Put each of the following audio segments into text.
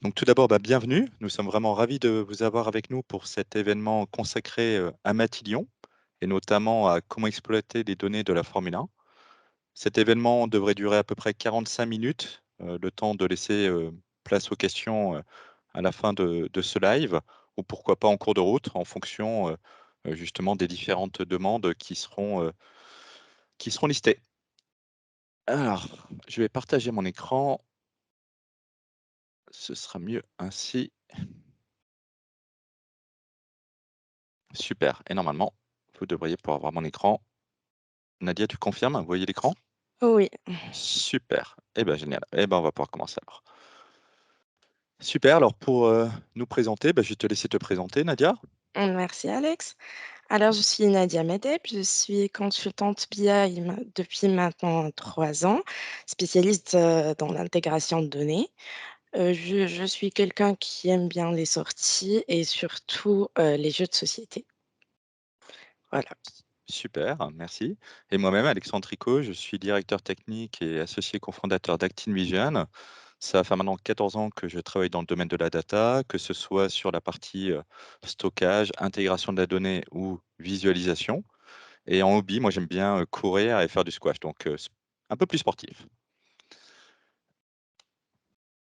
Donc tout d'abord, bienvenue. Nous sommes vraiment ravis de vous avoir avec nous pour cet événement consacré à Matillion et notamment à comment exploiter les données de la Formule 1. Cet événement devrait durer à peu près 45 minutes, le temps de laisser place aux questions à la fin de ce live ou pourquoi pas en cours de route en fonction justement des différentes demandes qui seront listées. Alors, je vais partager mon écran. Ce sera mieux ainsi. Super. Et normalement, vous devriez pouvoir voir mon écran. Nadia, tu confirmes? Vous voyez l'écran? Oui, Super. Eh ben génial. Eh ben, on va pouvoir commencer alors. Super, alors pour, nous présenter, je vais te laisser te présenter Nadia. merci Alex. Alors, je suis Nadia Medeb, je suis consultante BI depuis maintenant 3 ans, spécialiste dans l'intégration de données. Je suis quelqu'un qui aime bien les sorties et surtout les jeux de société. Voilà. Super, merci. Et moi-même, Alexandre Tricot, je suis directeur technique et associé cofondateur d'ActinVision. Ça fait maintenant 14 ans que je travaille dans le domaine de la data, que ce soit sur la partie, stockage, intégration de la donnée ou visualisation. Et en hobby, moi j'aime bien, courir et faire du squash, donc un peu plus sportif.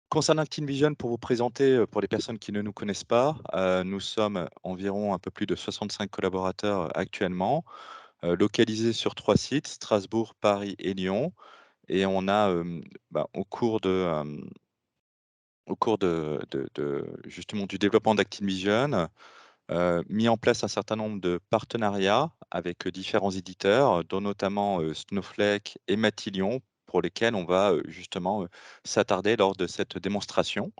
Concernant Actinvision, pour vous présenter, pour les personnes qui ne nous connaissent pas, nous sommes environ un peu plus de 65 collaborateurs actuellement, localisés sur 3 sites, Strasbourg, Paris et Lyon. Et on a, au cours de justement du développement d'Actinvision, mis en place un certain nombre de partenariats avec, différents éditeurs, dont notamment, Snowflake et Matillion, pour lesquels on va, justement, s'attarder lors de cette démonstration.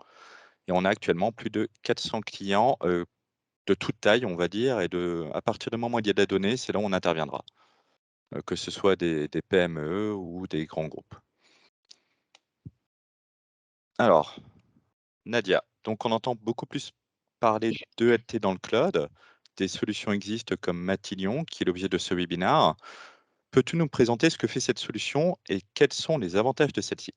Et on a actuellement plus de 400 clients, de toute taille, on va dire, et à partir du moment où il y a de la donnée, c'est là où on interviendra, que ce soit des PME ou des grands groupes. Alors, Nadia, donc on entend beaucoup plus parler d'ELT dans le cloud. Des solutions existent comme Matillion, qui est l'objet de ce webinaire. Peux-tu nous présenter ce que fait cette solution et quels sont les avantages de celle-ci?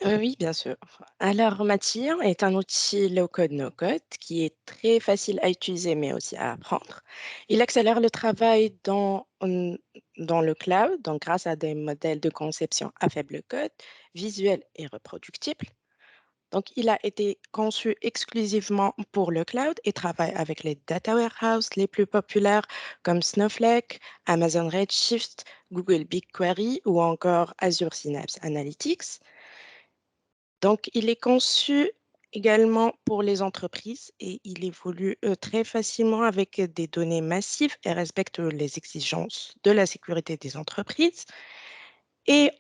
Oui, bien sûr. Alors, Matillion est un outil low-code, no-code qui est très facile à utiliser mais aussi à apprendre. Il accélère le travail dans le cloud, donc grâce à des modèles de conception à faible code, visuels et reproductibles. Donc, il a été conçu exclusivement pour le cloud et travaille avec les data warehouses les plus populaires comme Snowflake, Amazon Redshift, Google BigQuery ou encore Azure Synapse Analytics. Donc, il est conçu également pour les entreprises et il évolue très facilement avec des données massives et respecte les exigences de la sécurité des entreprises. Et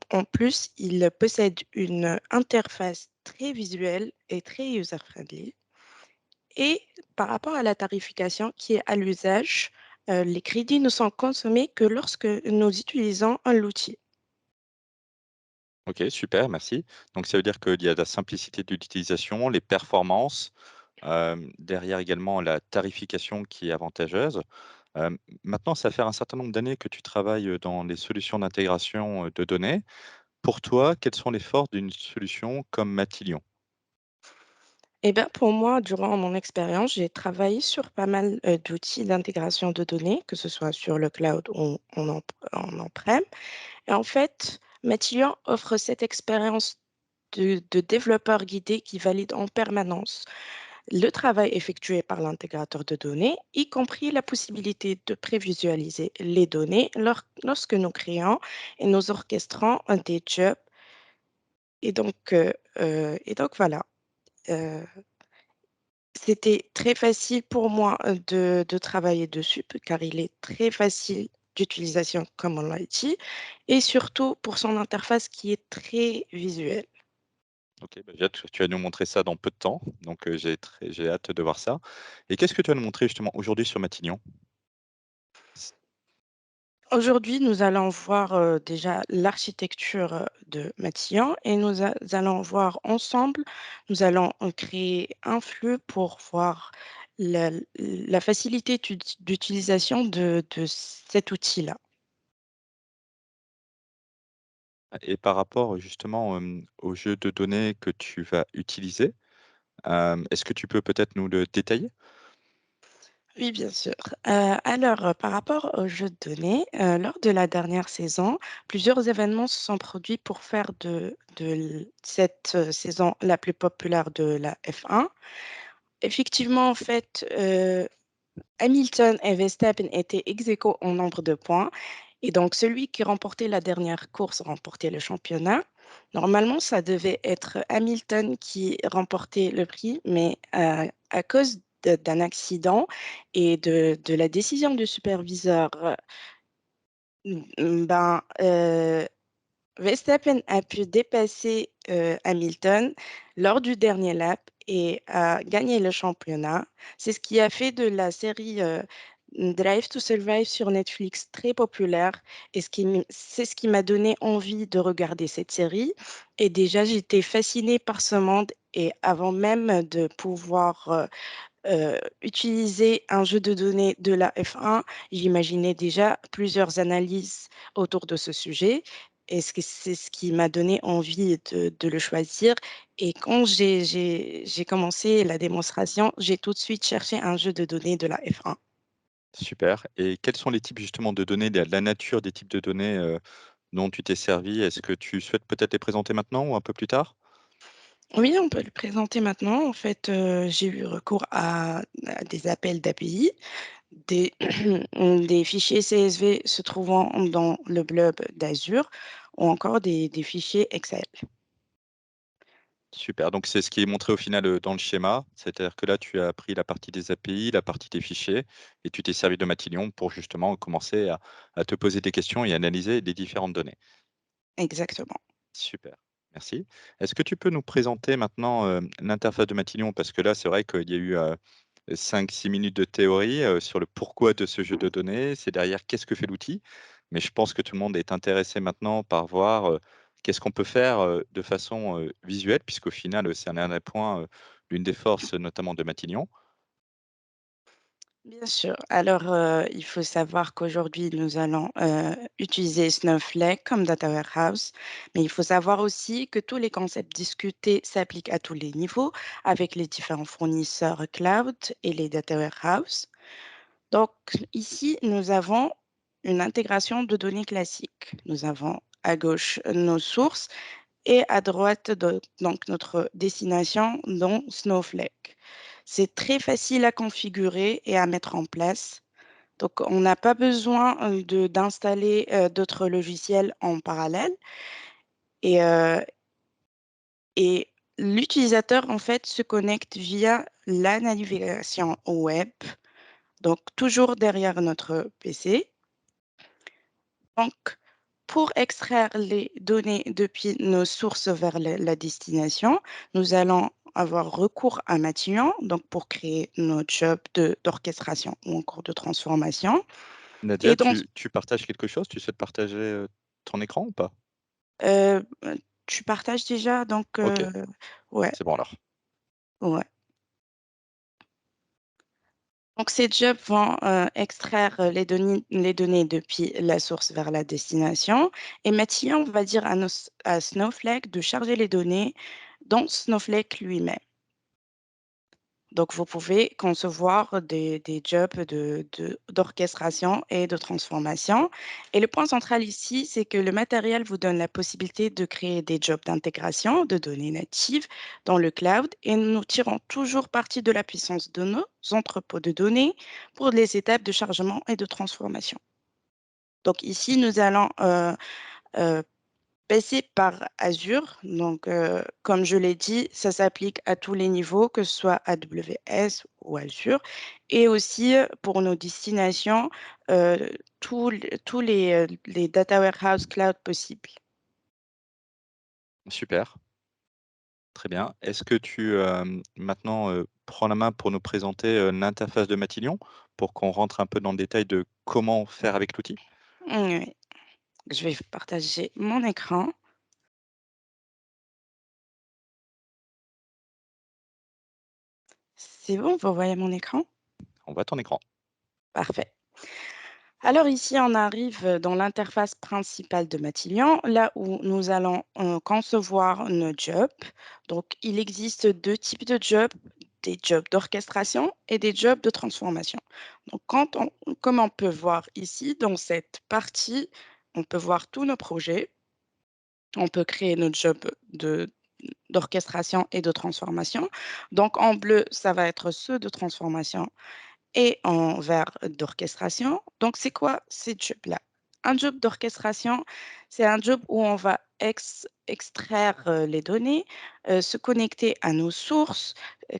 en plus, il possède une interface très visuelle et très user-friendly. Et par rapport à la tarification qui est à l'usage, les crédits ne sont consommés que lorsque nous utilisons l'outil. OK, super, merci. Donc ça veut dire qu'il y a la simplicité d'utilisation, les performances, derrière également la tarification qui est avantageuse. Maintenant, ça fait un certain nombre d'années que tu travailles, dans les solutions d'intégration, de données. Pour toi, quelles sont les forces d'une solution comme Matillion? Eh bien, pour moi, durant mon expérience, j'ai travaillé sur pas mal d'outils d'intégration de données, que ce soit sur le cloud ou en on-prem. Et en fait, Matillion offre cette expérience de développeur guidé qui valide en permanence le travail effectué par l'intégrateur de données, y compris la possibilité de prévisualiser les données lorsque nous créons et nous orchestrons des jobs. Et donc voilà. Euh, C'était très facile pour moi de travailler dessus car il est très facile d'utilisation, comme on l'a dit, et surtout pour son interface qui est très visuelle. OK, j'ai hâte, tu vas nous montrer ça dans peu de temps, donc j'ai hâte de voir ça. Et qu'est-ce que tu vas nous montrer justement aujourd'hui sur Matignon? Aujourd'hui, nous allons voir déjà l'architecture de Matillion et allons voir ensemble, nous allons créer un flux pour voir la facilité d'utilisation de cet outil-là. Et par rapport justement, aux jeux de données que tu vas utiliser, est-ce que tu peux peut-être nous le détailler? Oui, bien sûr. Alors, par rapport aux jeux de données, lors de la dernière saison, plusieurs événements se sont produits pour faire cette saison la plus populaire de la F1. Effectivement, en fait, Hamilton et Verstappen étaient ex aequo en nombre de points. Et donc, celui qui remportait la dernière course remportait le championnat. Normalement, ça devait être Hamilton qui remportait le prix, mais à cause d'un accident et de la décision du superviseur, ben, Verstappen a pu dépasser Hamilton lors du dernier lap et a gagné le championnat. C'est ce qui a fait de la série Drive to Survive sur Netflix très populaire et c'est ce qui m'a donné envie de regarder cette série. Et déjà, j'étais fascinée par ce monde et avant même de pouvoir utiliser un jeu de données de la F1, j'imaginais déjà plusieurs analyses autour de ce sujet. Et c'est ce qui m'a donné envie de le choisir. Et quand j'ai commencé la démonstration, j'ai tout de suite cherché un jeu de données de la F1. Super, et quels sont les types justement de données, la nature des types de données, dont tu t'es servi? Est-ce que tu souhaites peut-être les présenter maintenant ou un peu plus tard? Oui, on peut le présenter maintenant. En fait, j'ai eu recours à des appels d'API, des, des fichiers CSV se trouvant dans le blob d'Azure ou encore des fichiers Excel. Super, donc c'est ce qui est montré au final, dans le schéma. C'est-à-dire que là, tu as pris la partie des API, la partie des fichiers et tu t'es servi de Matillion pour justement commencer à te poser des questions et analyser les différentes données. Exactement. Super, merci. Est-ce que tu peux nous présenter maintenant, l'interface de Matillion? Parce que là, c'est vrai qu'il y a eu, 5-6 minutes de théorie, sur le pourquoi de ce jeu de données. C'est derrière qu'est-ce que fait l'outil? Mais je pense que tout le monde est intéressé maintenant par voir, qu'est-ce qu'on peut faire, de façon, visuelle puisqu'au final, c'est un des points, l'une des forces notamment de Matillion. Bien sûr. Alors, il faut savoir qu'aujourd'hui, nous allons utiliser Snowflake comme data warehouse, mais il faut savoir aussi que tous les concepts discutés s'appliquent à tous les niveaux avec les différents fournisseurs cloud et les data warehouse. Donc, ici, nous avons une intégration de données classiques. Nous avons à gauche nos sources et à droite, donc notre destination dans Snowflake. C'est très facile à configurer et à mettre en place. Donc, on n'a pas besoin d'installer d'autres logiciels en parallèle. Et, et l'utilisateur, en fait, se connecte via la navigation web, donc toujours derrière notre PC. Donc, pour extraire les données depuis nos sources vers la destination, nous allons avoir recours à Matillion, donc pour créer notre job d'orchestration ou encore de transformation. Nadia, Et donc, tu partages quelque chose? Tu souhaites partager, ton écran ou pas? euh, tu partages déjà, donc, OK, ouais, c'est bon alors. ouais. Donc, ces jobs vont extraire les données depuis la source vers la destination. Et Matillion va dire à Snowflake de charger les données dans Snowflake lui-même. Donc, vous pouvez concevoir des jobs d'orchestration et de transformation. Et le point central ici, c'est que le matériel vous donne la possibilité de créer des jobs d'intégration de données natives dans le cloud et nous tirons toujours parti de la puissance de nos entrepôts de données pour les étapes de chargement et de transformation. Donc, ici, nous allons euh, passer par Azure. Donc, comme je l'ai dit, ça s'applique à tous les niveaux, que ce soit AWS ou Azure. Et aussi, pour nos destinations, tous les data warehouse cloud possibles. Super. Très bien. Est-ce que tu, maintenant, prends la main pour nous présenter, l'interface de Matillion? Pour qu'on rentre un peu dans le détail de comment faire avec l'outil? Oui, je vais partager mon écran. C'est bon, vous voyez mon écran? On voit ton écran. Parfait. Alors ici, on arrive dans l'interface principale de Matillion, là où nous allons concevoir nos jobs. Donc, il existe deux types de jobs, des jobs d'orchestration et des jobs de transformation. Donc, comme on peut voir ici, dans cette partie, on peut voir tous nos projets. On peut créer notre job d'orchestration et de transformation. Donc, en bleu, ça va être ceux de transformation et en vert d'orchestration. Donc, c'est quoi ces jobs-là? Un job d'orchestration, c'est un job où on va extraire les données, se connecter à nos sources,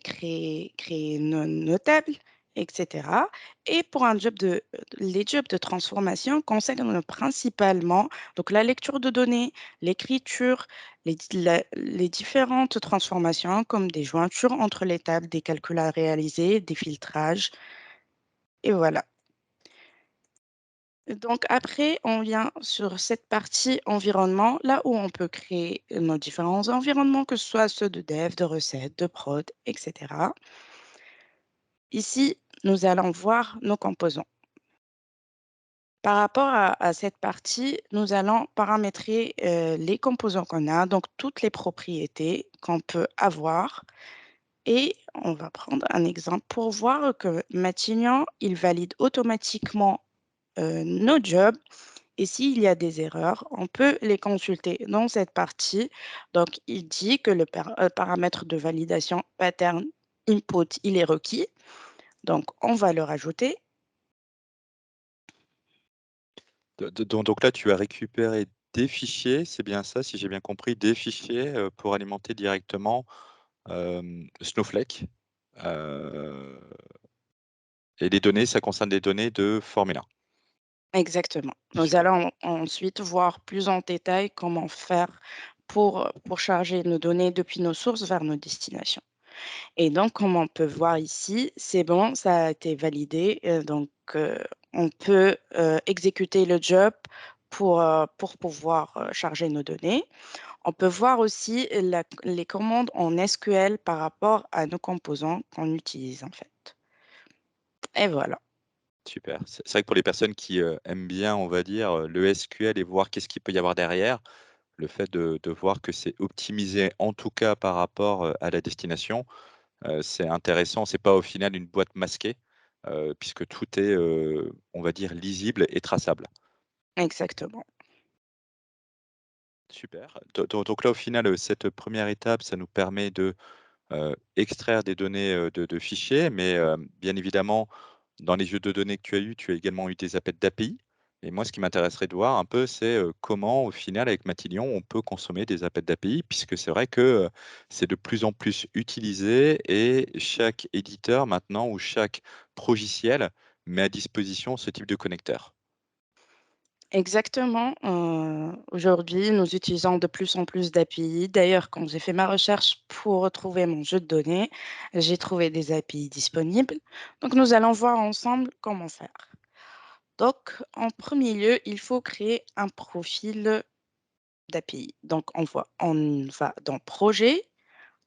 créer nos tables, etc. Et pour les jobs de transformation concernent principalement donc la lecture de données, l'écriture, les différentes transformations comme des jointures entre les tables, des calculs à réaliser, des filtrages, et voilà. Donc après, on vient sur cette partie environnement, là où on peut créer nos différents environnements, que ce soit ceux de dev, de recettes, de prod, etc. Ici, nous allons voir nos composants. Par rapport à cette partie, nous allons paramétrer les composants qu'on a, donc toutes les propriétés qu'on peut avoir. Et on va prendre un exemple pour voir que Matignon, il valide automatiquement nos jobs. Et s'il y a des erreurs, on peut les consulter dans cette partie. Donc, il dit que le paramètre de validation pattern input, il est requis. Donc, on va le rajouter. Donc là, tu as récupéré des fichiers, c'est bien ça, si j'ai bien compris, des fichiers, pour alimenter directement, Snowflake, heu et les données, ça concerne des données de Formule 1. Exactement. Nous Super, allons ensuite voir plus en détail comment faire pour charger nos données depuis nos sources vers nos destinations. Et donc, comme on peut voir ici, c'est bon, ça a été validé. Donc, on peut exécuter le job pour pouvoir charger nos données. On peut voir aussi les commandes en SQL par rapport à nos composants qu'on utilise en fait. Et voilà. super. C'est vrai que pour les personnes qui, aiment bien, on va dire, le SQL et voir qu'est-ce qu'il peut y avoir derrière, le fait de voir que c'est optimisé, en tout cas par rapport, à la destination, c'est intéressant. C'est pas au final une boîte masquée, puisque tout est, on va dire lisible et traçable. Exactement. Super. Donc là, au final, cette première étape, ça nous permet de, extraire des données, de fichiers, mais, bien évidemment, dans les jeux de données que tu as eus, tu as également eu des appels d'API et moi, ce qui m'intéresserait de voir un peu, c'est, comment, au final, avec Matillion, on peut consommer des appels d'API puisque c'est vrai que, c'est de plus en plus utilisé et chaque éditeur maintenant ou chaque progiciel met à disposition ce type de connecteur. Exactement. Aujourd'hui, nous utilisons de plus en plus d'API. D'ailleurs, quand j'ai fait ma recherche pour retrouver mon jeu de données, j'ai trouvé des API disponibles. Donc, nous allons voir ensemble comment faire. Donc, en premier lieu, il faut créer un profil d'API. Donc, on va dans Projet,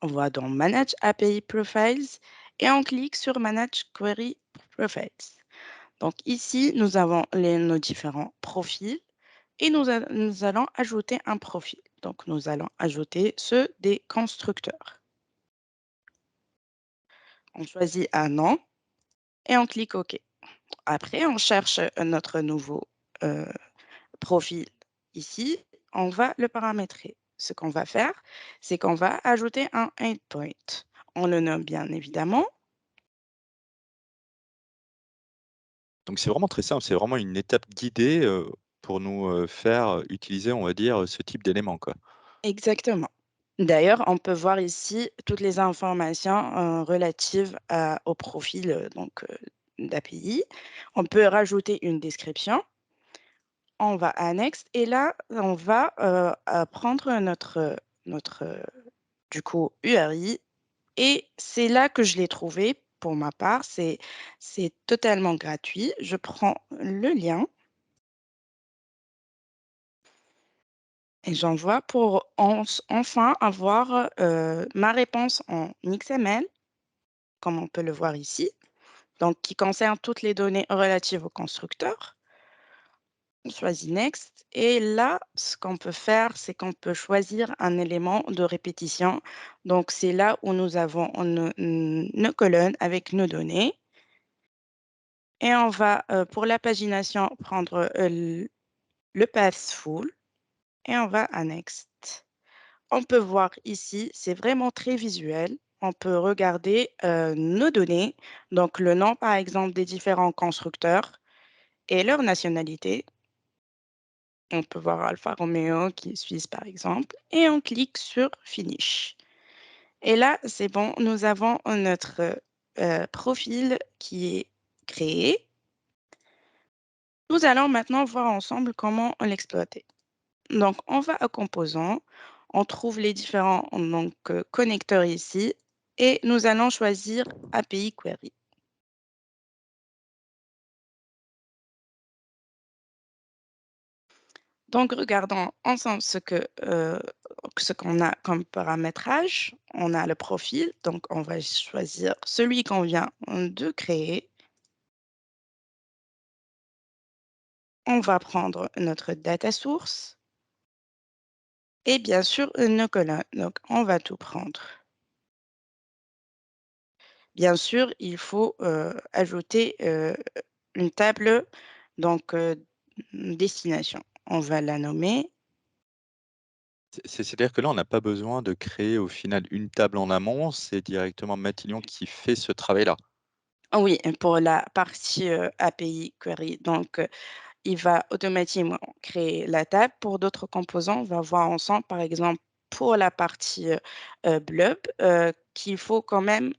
on va dans Manage API Profiles et on clique sur Manage Query Profiles. Donc, ici, nous avons nos différents profils et nous allons ajouter un profil. Donc, nous allons ajouter ceux des constructeurs. On choisit un nom et on clique OK. Après, on cherche notre nouveau euh, profil ici. On va le paramétrer. Ce qu'on va faire, c'est qu'on va ajouter un endpoint. On le nomme bien évidemment. Donc c'est vraiment très simple, c'est vraiment une étape guidée, pour nous, faire, utiliser, on va dire, ce type d'éléments, quoi. Exactement. D'ailleurs, on peut voir ici toutes les informations relatives au profil d'API. On peut rajouter une description. On va annexe et là, on va prendre notre du coup URI et c'est là que je l'ai trouvé pour ma part. C'est totalement gratuit. Je prends le lien et j'envoie pour enfin avoir ma réponse en XML, comme on peut le voir ici, donc qui concerne toutes les données relatives au constructeur. On choisit Next et là, ce qu'on peut faire, c'est qu'on peut choisir un élément de répétition. Donc, c'est là où nous avons nos colonnes avec nos données et on va, pour la pagination, prendre, le path full et on va à Next. On peut voir ici, c'est vraiment très visuel. On peut regarder, nos données, donc le nom, par exemple, des différents constructeurs et leur nationalité. On peut voir Alfa Romeo qui est suisse, par exemple, et on clique sur Finish. Et là, c'est bon, nous avons notre profil qui est créé. Nous allons maintenant voir ensemble comment l'exploiter. Donc, on va à Composants, on trouve les différents donc, connecteurs ici, et nous allons choisir API Query. Donc, regardons ensemble ce qu'on a comme paramétrage. On a le profil, donc on va choisir celui qu'on vient de créer. On va prendre notre data source et bien sûr nos colonnes. Donc, on va tout prendre. Bien sûr, il faut ajouter une table, donc destination. On va la nommer. C'est-à-dire que là, on n'a pas besoin de créer au final une table en amont, c'est directement Matillion qui fait ce travail-là? Ah oui, pour la partie API query. Donc, il va automatiquement créer la table. Pour d'autres composants, on va voir ensemble, par exemple, pour la partie blob, qu'il faut quand même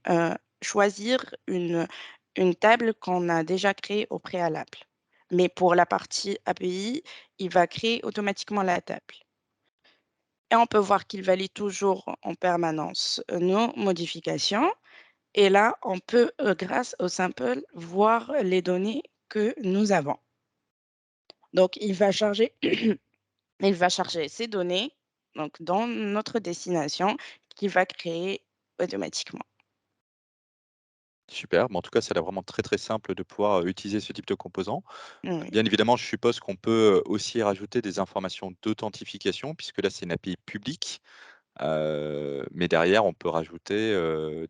choisir une table qu'on a déjà créée au préalable. Mais pour la partie API, il va créer automatiquement la table. Et on peut voir qu'il valide toujours en permanence nos modifications. Et là, on peut, grâce au sample, voir les données que nous avons. Donc, il va charger ces données donc, dans notre destination qui va créer automatiquement. Super, mais en tout cas, ça a l'air vraiment très, très simple de pouvoir, utiliser ce type de composant. Oui, Bien évidemment, je suppose qu'on peut, aussi rajouter des informations d'authentification puisque là, c'est une API publique, mais derrière, on peut rajouter,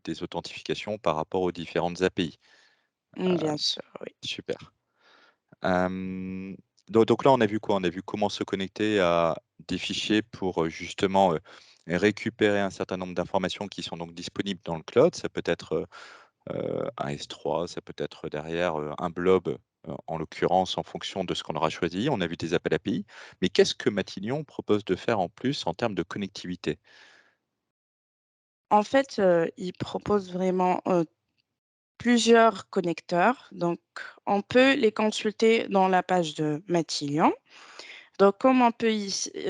des authentifications par rapport aux différentes API. bien sûr, oui. Super. Hem, donc là, on a vu quoi? On a vu comment se connecter à des fichiers pour, justement, récupérer un certain nombre d'informations qui sont donc disponibles dans le cloud. Ça peut être, un S3, ça peut être derrière, un blob, en l'occurrence en fonction de ce qu'on aura choisi. On a vu des appels API, mais qu'est-ce que Matillion propose de faire en plus en termes de connectivité? En fait, il propose vraiment plusieurs connecteurs. Donc, on peut les consulter dans la page de Matillion. Donc, comme on peut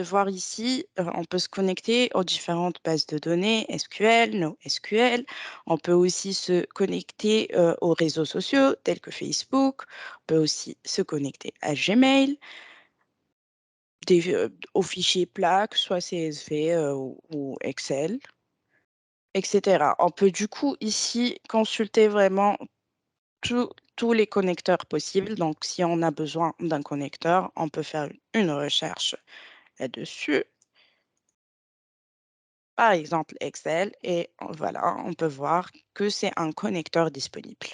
voir ici, on peut se connecter aux différentes bases de données SQL, NoSQL. On peut aussi se connecter aux réseaux sociaux tels que Facebook. On peut aussi se connecter à Gmail, aux fichiers plaques, soit CSV ou Excel, etc. On peut du coup ici consulter vraiment tous les connecteurs possibles. Donc, si on a besoin d'un connecteur, on peut faire une recherche là-dessus. Par exemple Excel et voilà, on peut voir que c'est un connecteur disponible.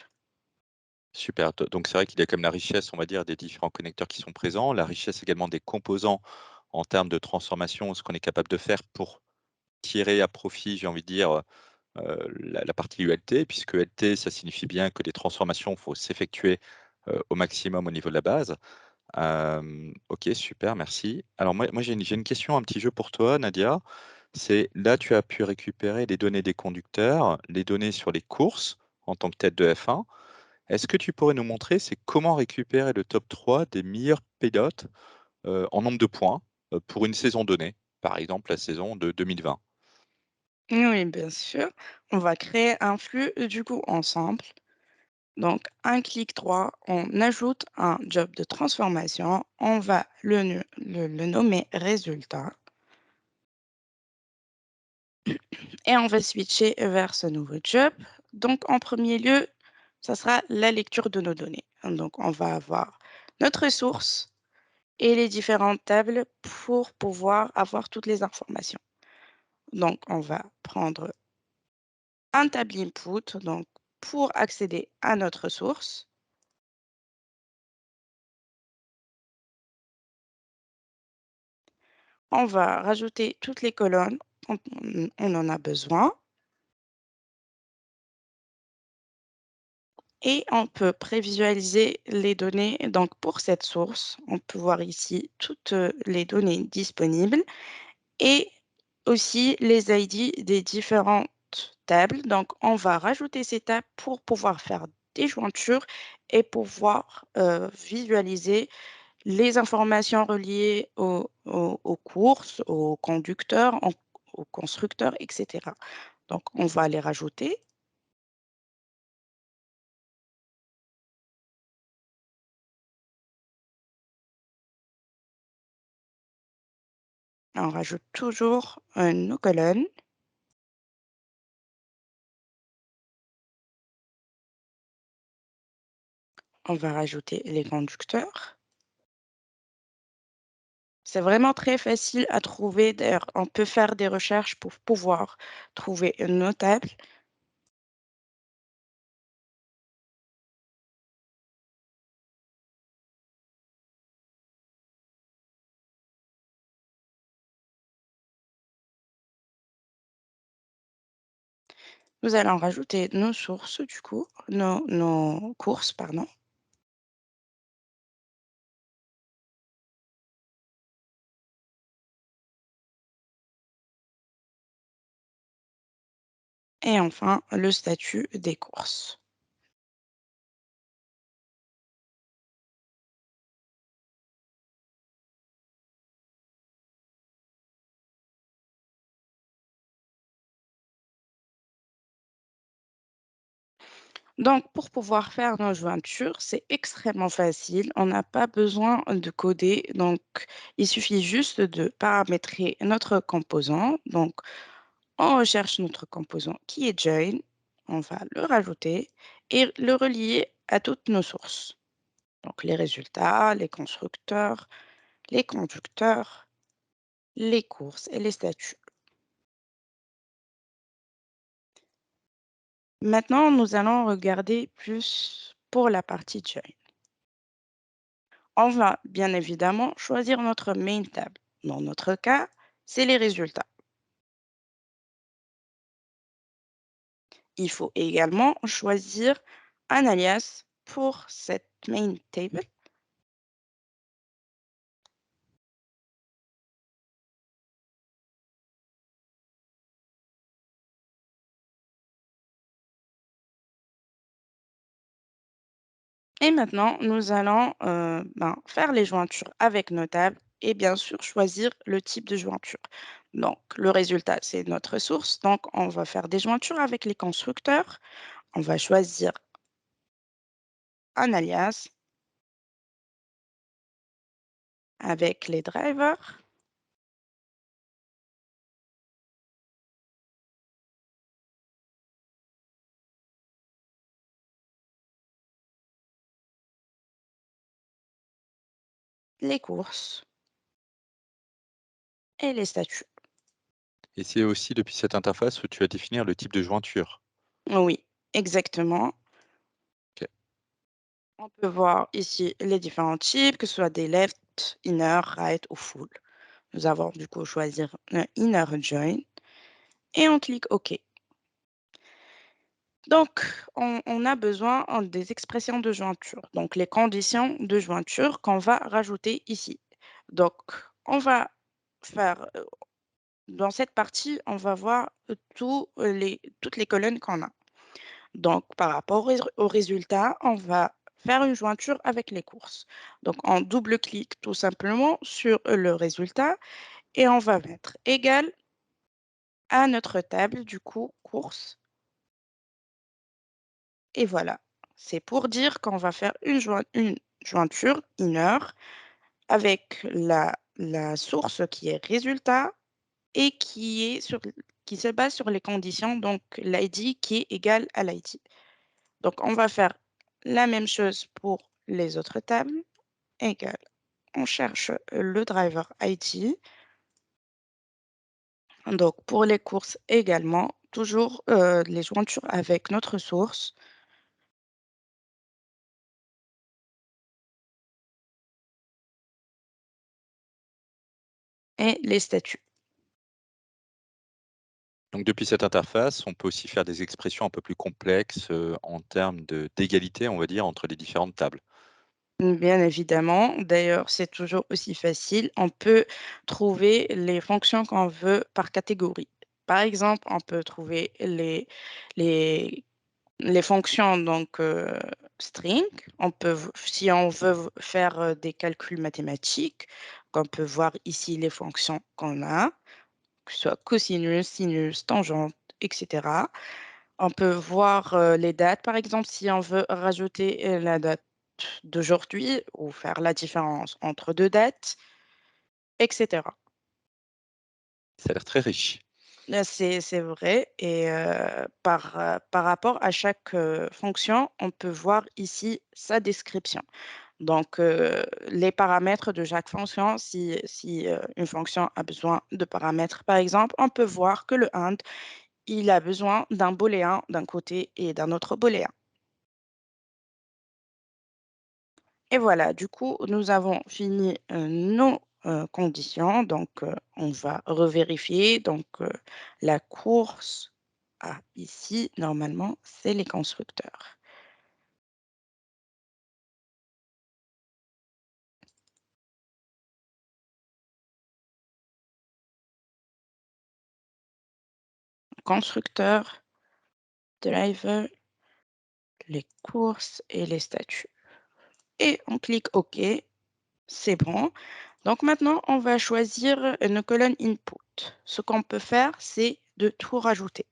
Super, donc c'est vrai qu'il y a comme la richesse, on va dire, des différents connecteurs qui sont présents, la richesse également des composants en termes de transformation, ce qu'on est capable de faire pour tirer à profit, j'ai envie de dire, la partie ULT, puisque LT, ça signifie bien que les transformations, faut s'effectuer, au maximum au niveau de la base. OK, super, merci. Alors moi j'ai une question, un petit jeu pour toi, Nadia. C'est là, tu as pu récupérer les données des conducteurs, les données sur les courses en tant que tête de F1. Est-ce que tu pourrais nous montrer, c'est comment récupérer le top 3 des meilleurs pilotes, en nombre de points, pour une saison donnée? Par exemple, la saison de 2020. Oui, bien sûr. On va créer un flux du coup ensemble. Donc, un clic droit, on ajoute un job de transformation. On va le nommer résultat et on va switcher vers ce nouveau job. Donc, en premier lieu, ça sera la lecture de nos données. Donc, on va avoir notre source et les différentes tables pour pouvoir avoir toutes les informations. Donc, on va prendre un table input donc, pour accéder à notre source. On va rajouter toutes les colonnes quand on en a besoin et on peut prévisualiser les données. Donc, pour cette source, on peut voir ici toutes les données disponibles et aussi les ID des différentes tables. Donc, on va rajouter ces tables pour pouvoir faire des jointures et pouvoir visualiser les informations reliées aux courses, aux conducteurs, aux constructeurs, etc. Donc, on va les rajouter. On rajoute toujours nos colonnes. On va rajouter les conducteurs. C'est vraiment très facile à trouver. D'ailleurs, on peut faire des recherches pour pouvoir trouver nos tables. Nous allons rajouter nos sources, du coup, nos courses, pardon. Et enfin, le statut des courses. Donc, pour pouvoir faire nos jointures, c'est extrêmement facile. On n'a pas besoin de coder. Donc, il suffit juste de paramétrer notre composant. Donc, on recherche notre composant qui est join. On va le rajouter et le relier à toutes nos sources. Donc, les résultats, les constructeurs, les conducteurs, les courses et les statuts. Maintenant, nous allons regarder plus pour la partie join. On va bien évidemment choisir notre main table. Dans notre cas, c'est les résultats. Il faut également choisir un alias pour cette main table. Et maintenant, nous allons faire les jointures avec nos tables et bien sûr choisir le type de jointure. Donc, le résultat, c'est notre source. Donc, on va faire des jointures avec les constructeurs. On va choisir un alias avec les drivers, les courses et les statuts. Et c'est aussi depuis cette interface où tu vas définir le type de jointure. Oui, exactement. OK. On peut voir ici les différents types, que ce soit des left, inner, right ou full. Nous avons du coup choisir un inner join et on clique OK. Donc, on a besoin des expressions de jointure, donc les conditions de jointure qu'on va rajouter ici. Donc, on va faire, dans cette partie, on va voir toutes les colonnes qu'on a. Donc, par rapport au résultat, on va faire une jointure avec les courses. Donc, on double-clique tout simplement sur le résultat et on va mettre égal à notre table, du coup, courses. Et voilà. C'est pour dire qu'on va faire une jointure inner avec la source qui est résultat et qui se base sur les conditions, donc l'ID qui est égal à l'ID. Donc, on va faire la même chose pour les autres tables, égal. on cherche le driver ID. Donc, pour les courses également, toujours les jointures avec notre source et les statuts. Donc depuis cette interface, on peut aussi faire des expressions un peu plus complexes, en termes de d'égalité, on va dire, entre les différentes tables. Bien évidemment, d'ailleurs, c'est toujours aussi facile. On peut trouver les fonctions qu'on veut par catégorie. Par exemple, on peut trouver les, les fonctions donc string. Si on veut faire des calculs mathématiques, on peut voir ici les fonctions qu'on a, que ce soit cosinus, sinus, tangente, etc. On peut voir les dates, par exemple, si on veut rajouter la date d'aujourd'hui ou faire la différence entre deux dates, etc. Ça a l'air très riche. C'est vrai et par rapport à chaque fonction, on peut voir ici sa description. Donc, les paramètres de chaque fonction, si une fonction a besoin de paramètres, par exemple, on peut voir que le AND, il a besoin d'un booléen d'un côté et d'un autre booléen. Et voilà, du coup, nous avons fini nos conditions. Donc, on va revérifier. Donc, la course, ici, normalement, c'est les constructeurs. Constructeurs, driver, les courses et les statuts. Et on clique OK, c'est bon. Donc maintenant, on va choisir une colonne input. Ce qu'on peut faire, c'est de tout rajouter.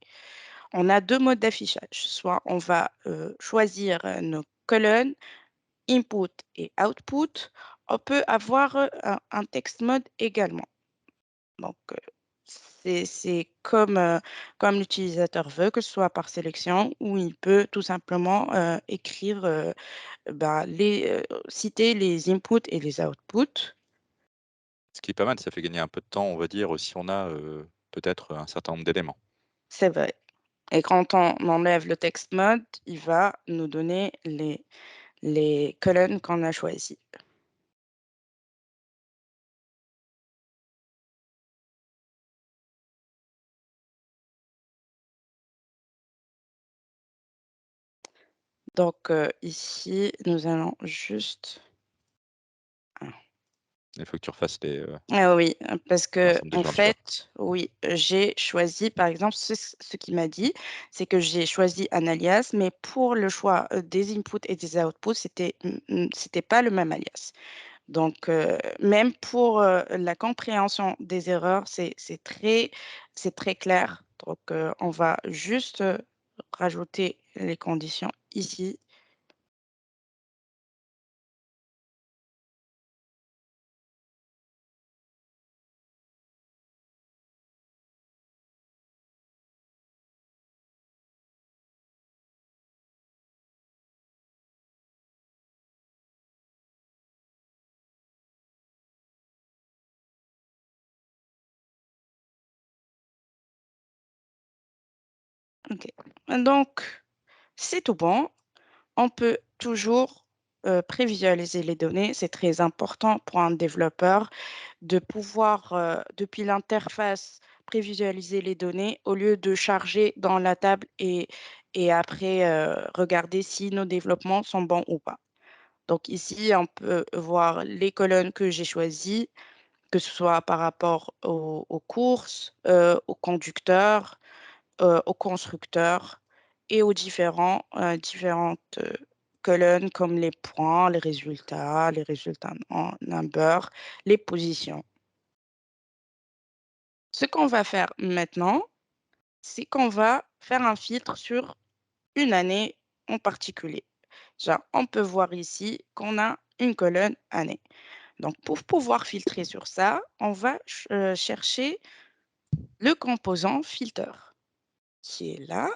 On a deux modes d'affichage. Soit on va choisir nos colonnes input et output. On peut avoir un text mode également. Donc, c'est comme l'utilisateur veut, que ce soit par sélection ou il peut tout simplement écrire, citer les inputs et les outputs. Ce qui est pas mal, ça fait gagner un peu de temps, on va dire, si on a, peut-être un certain nombre d'éléments. C'est vrai. Et quand on enlève le text mode, il va nous donner les colonnes qu'on a choisies. Donc, ici, nous allons juste Il faut que tu refasses ah oui, parce que l'ensemble de en jointures. fait, oui, j'ai choisi, par exemple, ce qu'il m'a dit, c'est que j'ai choisi un alias, mais pour le choix, des inputs et des outputs, c'était pas le même alias. Donc, même pour, la compréhension des erreurs, c'est très clair. Donc, on va juste, rajouter les conditions ici. OK. Donc, c'est tout bon. On peut toujours prévisualiser les données. C'est très important pour un développeur de pouvoir, depuis l'interface, prévisualiser les données au lieu de charger dans la table et après regarder si nos développements sont bons ou pas. Donc ici, on peut voir les colonnes que j'ai choisies, que ce soit par rapport aux courses, aux conducteurs, aux constructeurs et aux différentes colonnes comme les points, les résultats en number, les positions. Ce qu'on va faire maintenant, c'est qu'on va faire un filtre sur une année en particulier. Genre, on peut voir ici qu'on a une colonne année. Donc, pour pouvoir filtrer sur ça, on va chercher le composant filter qui est là.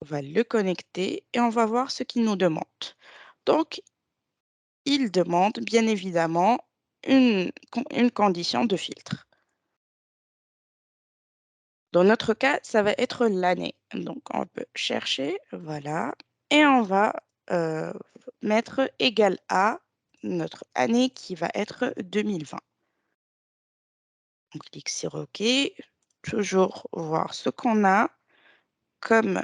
On va le connecter et on va voir ce qu'il nous demande. Donc, il demande bien évidemment une condition de filtre. Dans notre cas, ça va être l'année. Donc, on peut chercher, voilà, et on va euh, mettre égal à notre année qui va être 2020. On clique sur OK. Toujours voir ce qu'on a comme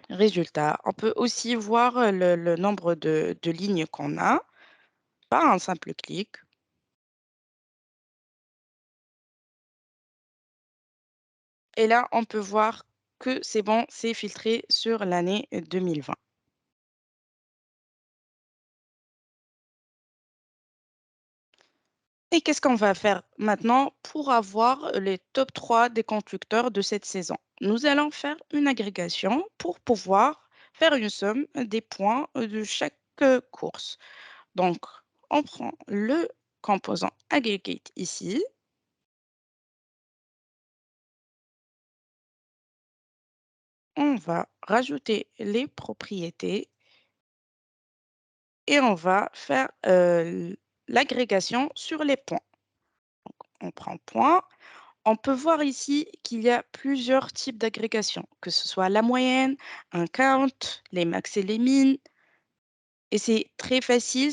résultat. On peut aussi voir le nombre de lignes qu'on a par un simple clic. Et là, on peut voir que c'est bon, c'est filtré sur l'année 2020. Et qu'est-ce qu'on va faire maintenant pour avoir les top 3 des constructeurs de cette saison? Nous allons faire une agrégation pour pouvoir faire une somme des points de chaque course. Donc, on prend le composant aggregate ici. On va rajouter les propriétés et on va faire l'agrégation sur les points. On prend point. On peut voir ici qu'il y a plusieurs types d'agrégation, que ce soit la moyenne, un count, les max et les min. Et c'est très facile,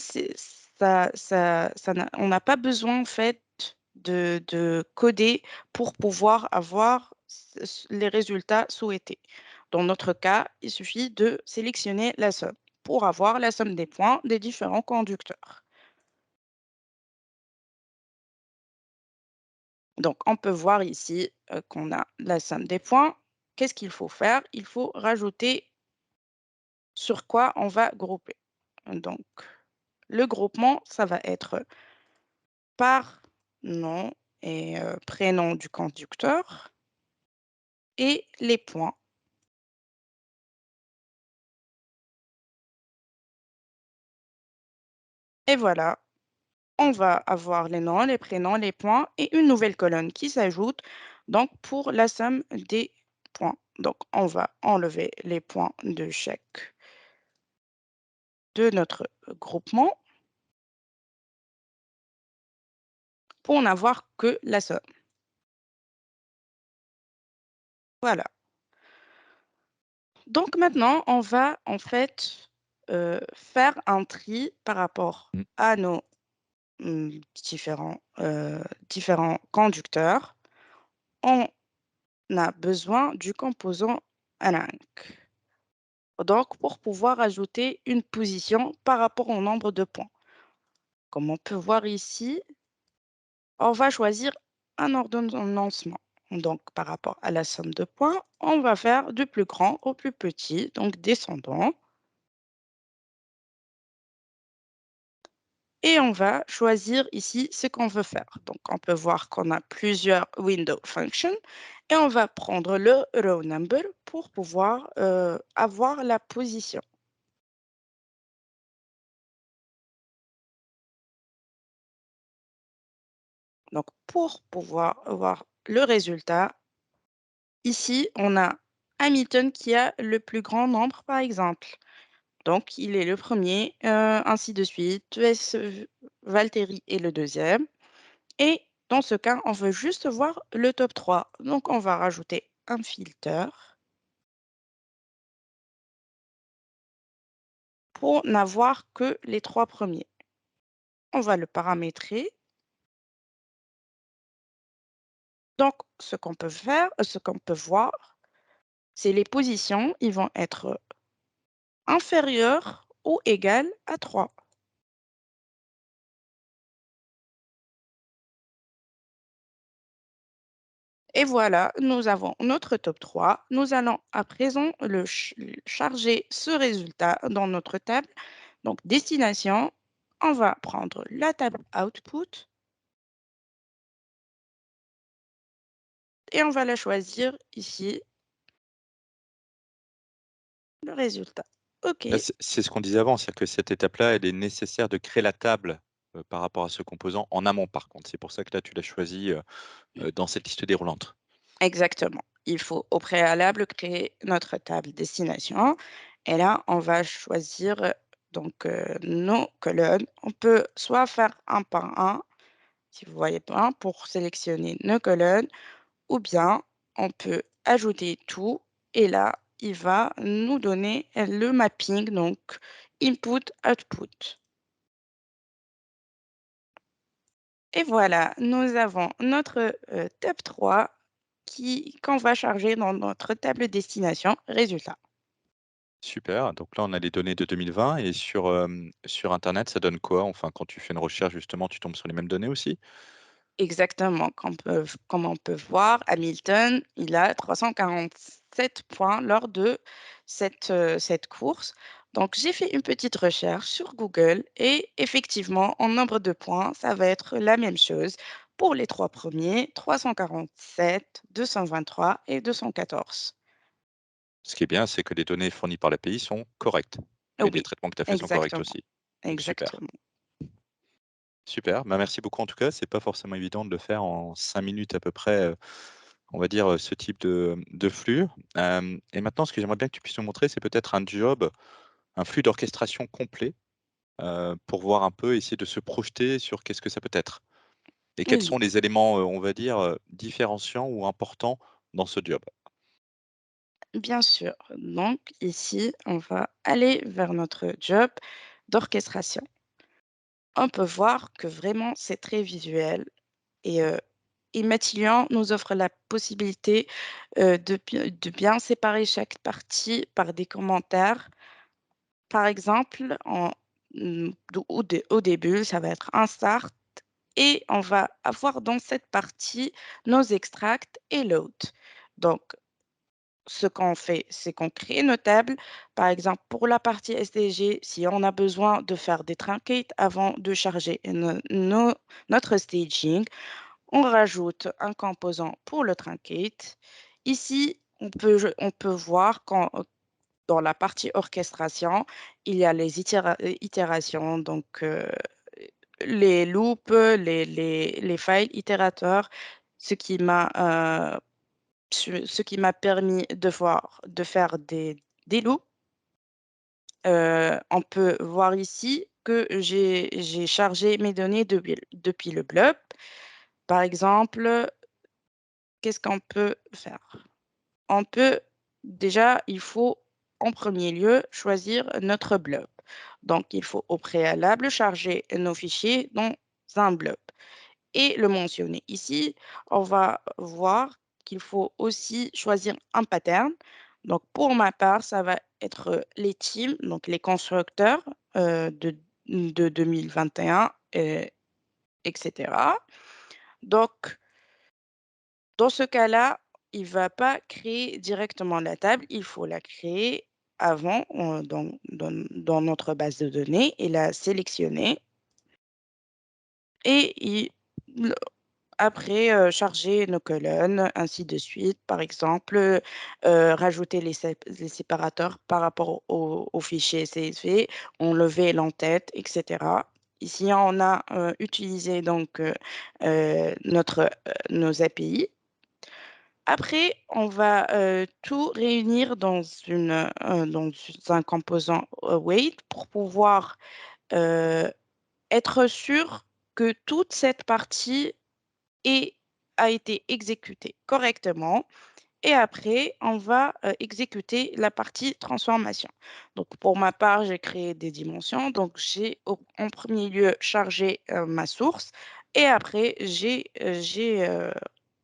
on n'a pas besoin en fait de coder pour pouvoir avoir les résultats souhaités. Dans notre cas, il suffit de sélectionner la somme pour avoir la somme des points des différents conducteurs. Donc, on peut voir ici qu'on a la somme des points. Qu'est-ce qu'il faut faire? Il faut rajouter sur quoi on va grouper. Donc, le groupement, ça va être par nom et prénom du conducteur et les points. Et voilà, on va avoir les noms, les prénoms, les points et une nouvelle colonne qui s'ajoute donc pour la somme des points. Donc, on va enlever les points de chaque de notre groupement pour n'avoir que la somme. Voilà. Donc maintenant, on va en fait faire un tri par rapport Mmh. à nos différents conducteurs. On a besoin du composant align. Donc, pour pouvoir ajouter une position par rapport au nombre de points. Comme on peut voir ici, on va choisir un ordonnancement. Donc, par rapport à la somme de points, on va faire du plus grand au plus petit, donc descendant. Et on va choisir ici ce qu'on veut faire. Donc, on peut voir qu'on a plusieurs window functions et on va prendre le row number pour pouvoir avoir la position. Donc, pour pouvoir avoir le résultat, ici, on a Hamilton qui a le plus grand nombre, par exemple. Donc, il est le premier, ainsi de suite. Valtteri est le deuxième. Et dans ce cas, on veut juste voir le top 3. Donc, on va rajouter un filter pour n'avoir que les trois premiers. On va le paramétrer. Donc, ce qu'on peut faire, ce qu'on peut voir, c'est les positions, ils vont être inférieures ou égales à 3. Et voilà, nous avons notre top 3. Nous allons à présent charger ce résultat dans notre table. Donc, destination, on va prendre la table output et on va la choisir ici, le résultat. OK, Là, c'est ce qu'on disait avant, c'est-à-dire que cette étape-là, elle est nécessaire de créer la table, par rapport à ce composant en amont, par contre. C'est pour ça que là, tu l'as choisi, dans cette liste déroulante. exactement. Il faut au préalable créer notre table destination. Et là, on va choisir nos colonnes. On peut soit faire un par un, si vous voyez pas, pour sélectionner nos colonnes, ou bien on peut ajouter tout et là, il va nous donner le mapping, donc input-output. Et voilà, nous avons notre top 3 qu'on va charger dans notre table destination résultat. Super, donc là, on a les données de 2020 et sur internet, ça donne quoi? Enfin, quand tu fais une recherche, justement, tu tombes sur les mêmes données aussi? Exactement, comme on peut voir, Hamilton, il a 347 points lors de cette course. Donc, j'ai fait une petite recherche sur Google et effectivement, en nombre de points, ça va être la même chose pour les trois premiers, 347, 223 et 214. Ce qui est bien, c'est que les données fournies par l'API sont correctes et les Oui, traitements que tu as faits sont corrects exactement, aussi. Donc super, exactement. super. Bah, merci beaucoup en tout cas. C'est pas forcément évident de le faire en 5 minutes à peu près, on va dire, ce type de flux. Et maintenant, ce que j'aimerais bien que tu puisses nous montrer, c'est peut-être un flux d'orchestration complet, pour voir un peu, essayer de se projeter sur qu'est-ce que ça peut être? Et quels Oui, sont les éléments, on va dire, différenciants ou importants dans ce job? bien sûr. Donc, ici, on va aller vers notre job d'orchestration. On peut voir que vraiment c'est très visuel et Matillion nous offre la possibilité, de bien séparer chaque partie par des commentaires. Par exemple, au début, ça va être un start et on va avoir dans cette partie nos extracts et load. Donc ce qu'on fait, c'est qu'on crée nos tables. Par exemple, pour la partie SDG, si on a besoin de faire des truncates avant de charger notre staging, on rajoute un composant pour le truncate. Ici, on peut voir dans la partie orchestration, il y a les itérations, donc les loops, les files itérateurs, ce qui m'a ce qui m'a permis de faire des loops. On peut voir ici que j'ai chargé mes données depuis le blob. Par exemple, qu'est-ce qu'on peut faire? On peut déjà, il faut en premier lieu choisir notre blob. Donc, il faut au préalable charger nos fichiers dans un blob et le mentionner. Ici, on va voir qu'il faut aussi choisir un pattern. Donc, pour ma part, ça va être les teams, donc les constructeurs de 2021, etc. Donc, dans ce cas-là, il ne va pas créer directement la table, il faut la créer avant dans notre base de données et la sélectionner et après, charger nos colonnes, ainsi de suite. Par exemple, rajouter les séparateurs par rapport au fichier CSV, enlever l'entête, et cetera. Ici, on a, utilisé donc, nos API. Après, on va, tout réunir dans un composant, wait pour pouvoir, heu, être sûr que toute cette partie et a été exécuté correctement. Et après, on va exécuter la partie transformation. Donc, pour ma part, j'ai créé des dimensions. Donc, en premier lieu chargé ma source et après,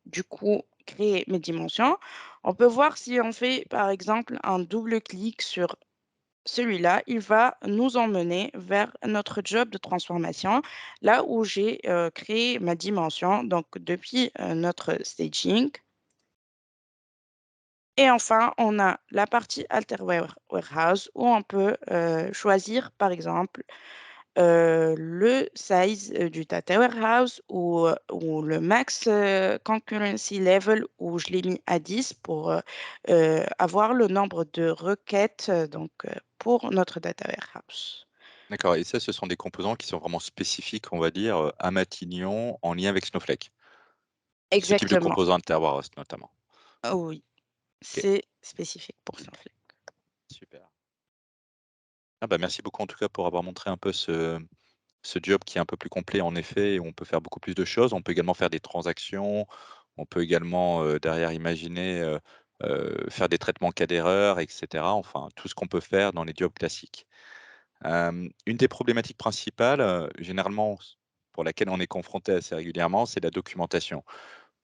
du coup créé mes dimensions. On peut voir si on fait, par exemple, un double clic sur celui-là, il va nous emmener vers notre job de transformation, là où j'ai créé ma dimension, donc depuis notre staging. Et enfin, on a la partie Alter Warehouse où on peut choisir, par exemple, le size du data warehouse ou le max concurrency level où je l'ai mis à 10 pour avoir le nombre de requêtes pour notre data warehouse. D'accord et ça, ce sont des composants qui sont vraiment spécifiques, on va dire, à Matignon, en lien avec Snowflake? Ce type de Exactement. composants Alter Warehouse notamment? Oui, OK, c'est spécifique pour Snowflake. super. Ah bah, merci beaucoup en tout cas pour avoir montré un peu ce job qui est un peu plus complet en effet et où on peut faire beaucoup plus de choses. On peut également faire des transactions, on peut également, derrière imaginer, faire des traitements cas d'erreur et cetera. Enfin, tout ce qu'on peut faire dans les jobs classiques. Une des problématiques principales, généralement pour laquelle on est confronté assez régulièrement, c'est la documentation.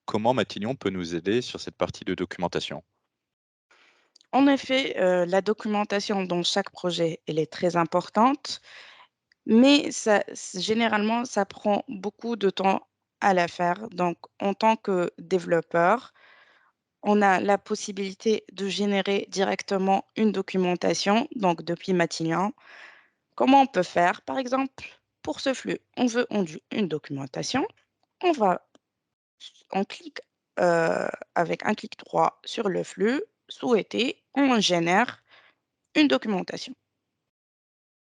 Comment Matignon peut nous aider sur cette partie de documentation? En effet, la documentation dans chaque projet, elle est très importante, mais généralement, ça prend beaucoup de temps à la faire. Donc, en tant que développeur, on a la possibilité de générer directement une documentation, donc depuis Matillion. Comment on peut faire? Par exemple, pour ce flux, on veut une documentation. On va, on clique avec un clic droit sur le flux souhaité, on génère une documentation.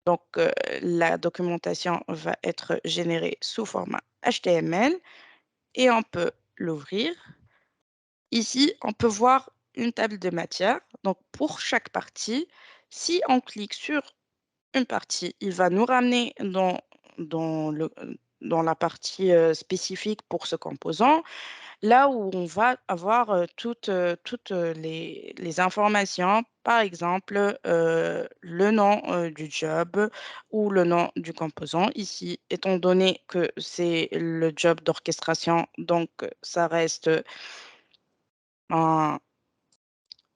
Donc, la documentation va être générée sous format HTML et on peut l'ouvrir. Ici, on peut voir une table de matière. Donc, pour chaque partie, si on clique sur une partie, il va nous ramener dans dans la partie spécifique pour ce composant. Là où on va avoir, toutes les informations, par exemple, le nom, du job ou le nom du composant. Ici, étant donné que c'est le job d'orchestration, donc ça reste un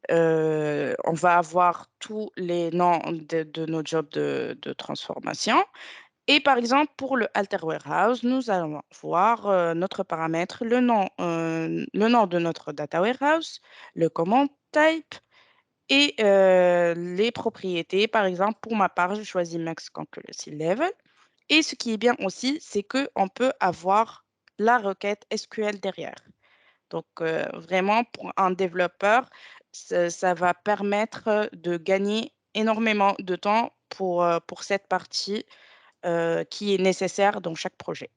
on va avoir tous les noms de nos jobs de transformation. Et par exemple, pour le Alter Warehouse, nous allons voir notre paramètre, le nom de notre data warehouse, le command type et les propriétés. Par exemple, pour ma part, je choisis Max Concurrency Level. Et ce qui est bien aussi, c'est qu'on peut avoir la requête SQL derrière. Donc, vraiment, pour un développeur, ça va permettre de gagner énormément de temps pour cette partie qui est nécessaire dans chaque projet.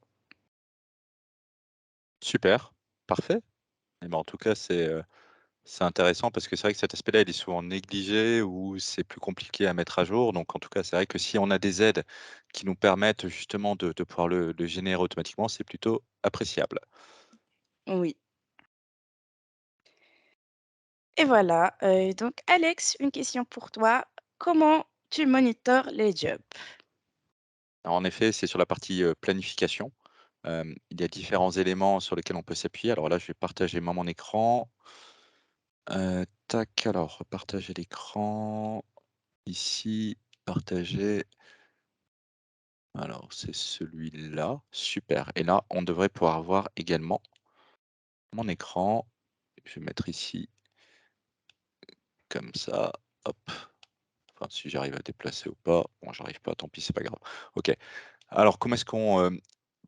Super, parfait. Et ben, en tout cas, c'est intéressant parce que c'est vrai que cet aspect-là, il est souvent négligé ou c'est plus compliqué à mettre à jour. Donc en tout cas, c'est vrai que si on a des aides qui nous permettent justement de pouvoir le générer automatiquement, c'est plutôt appréciable. Oui. Et voilà. Donc, Alex, une question pour toi. Comment tu monitores les jobs? Alors en effet, c'est sur la partie, planification. Il y a différents éléments sur lesquels on peut s'appuyer. Alors là, je vais partager moi mon écran. Tac, alors partager l'écran, ici, partager. Alors c'est celui-là, super et là, on devrait pouvoir voir également mon écran. Je vais mettre ici comme ça, hop. Enfin, si j'arrive à déplacer ou pas. Bon, j'arrive pas, tant pis, c'est pas grave. OK. Alors comment est-ce qu'on,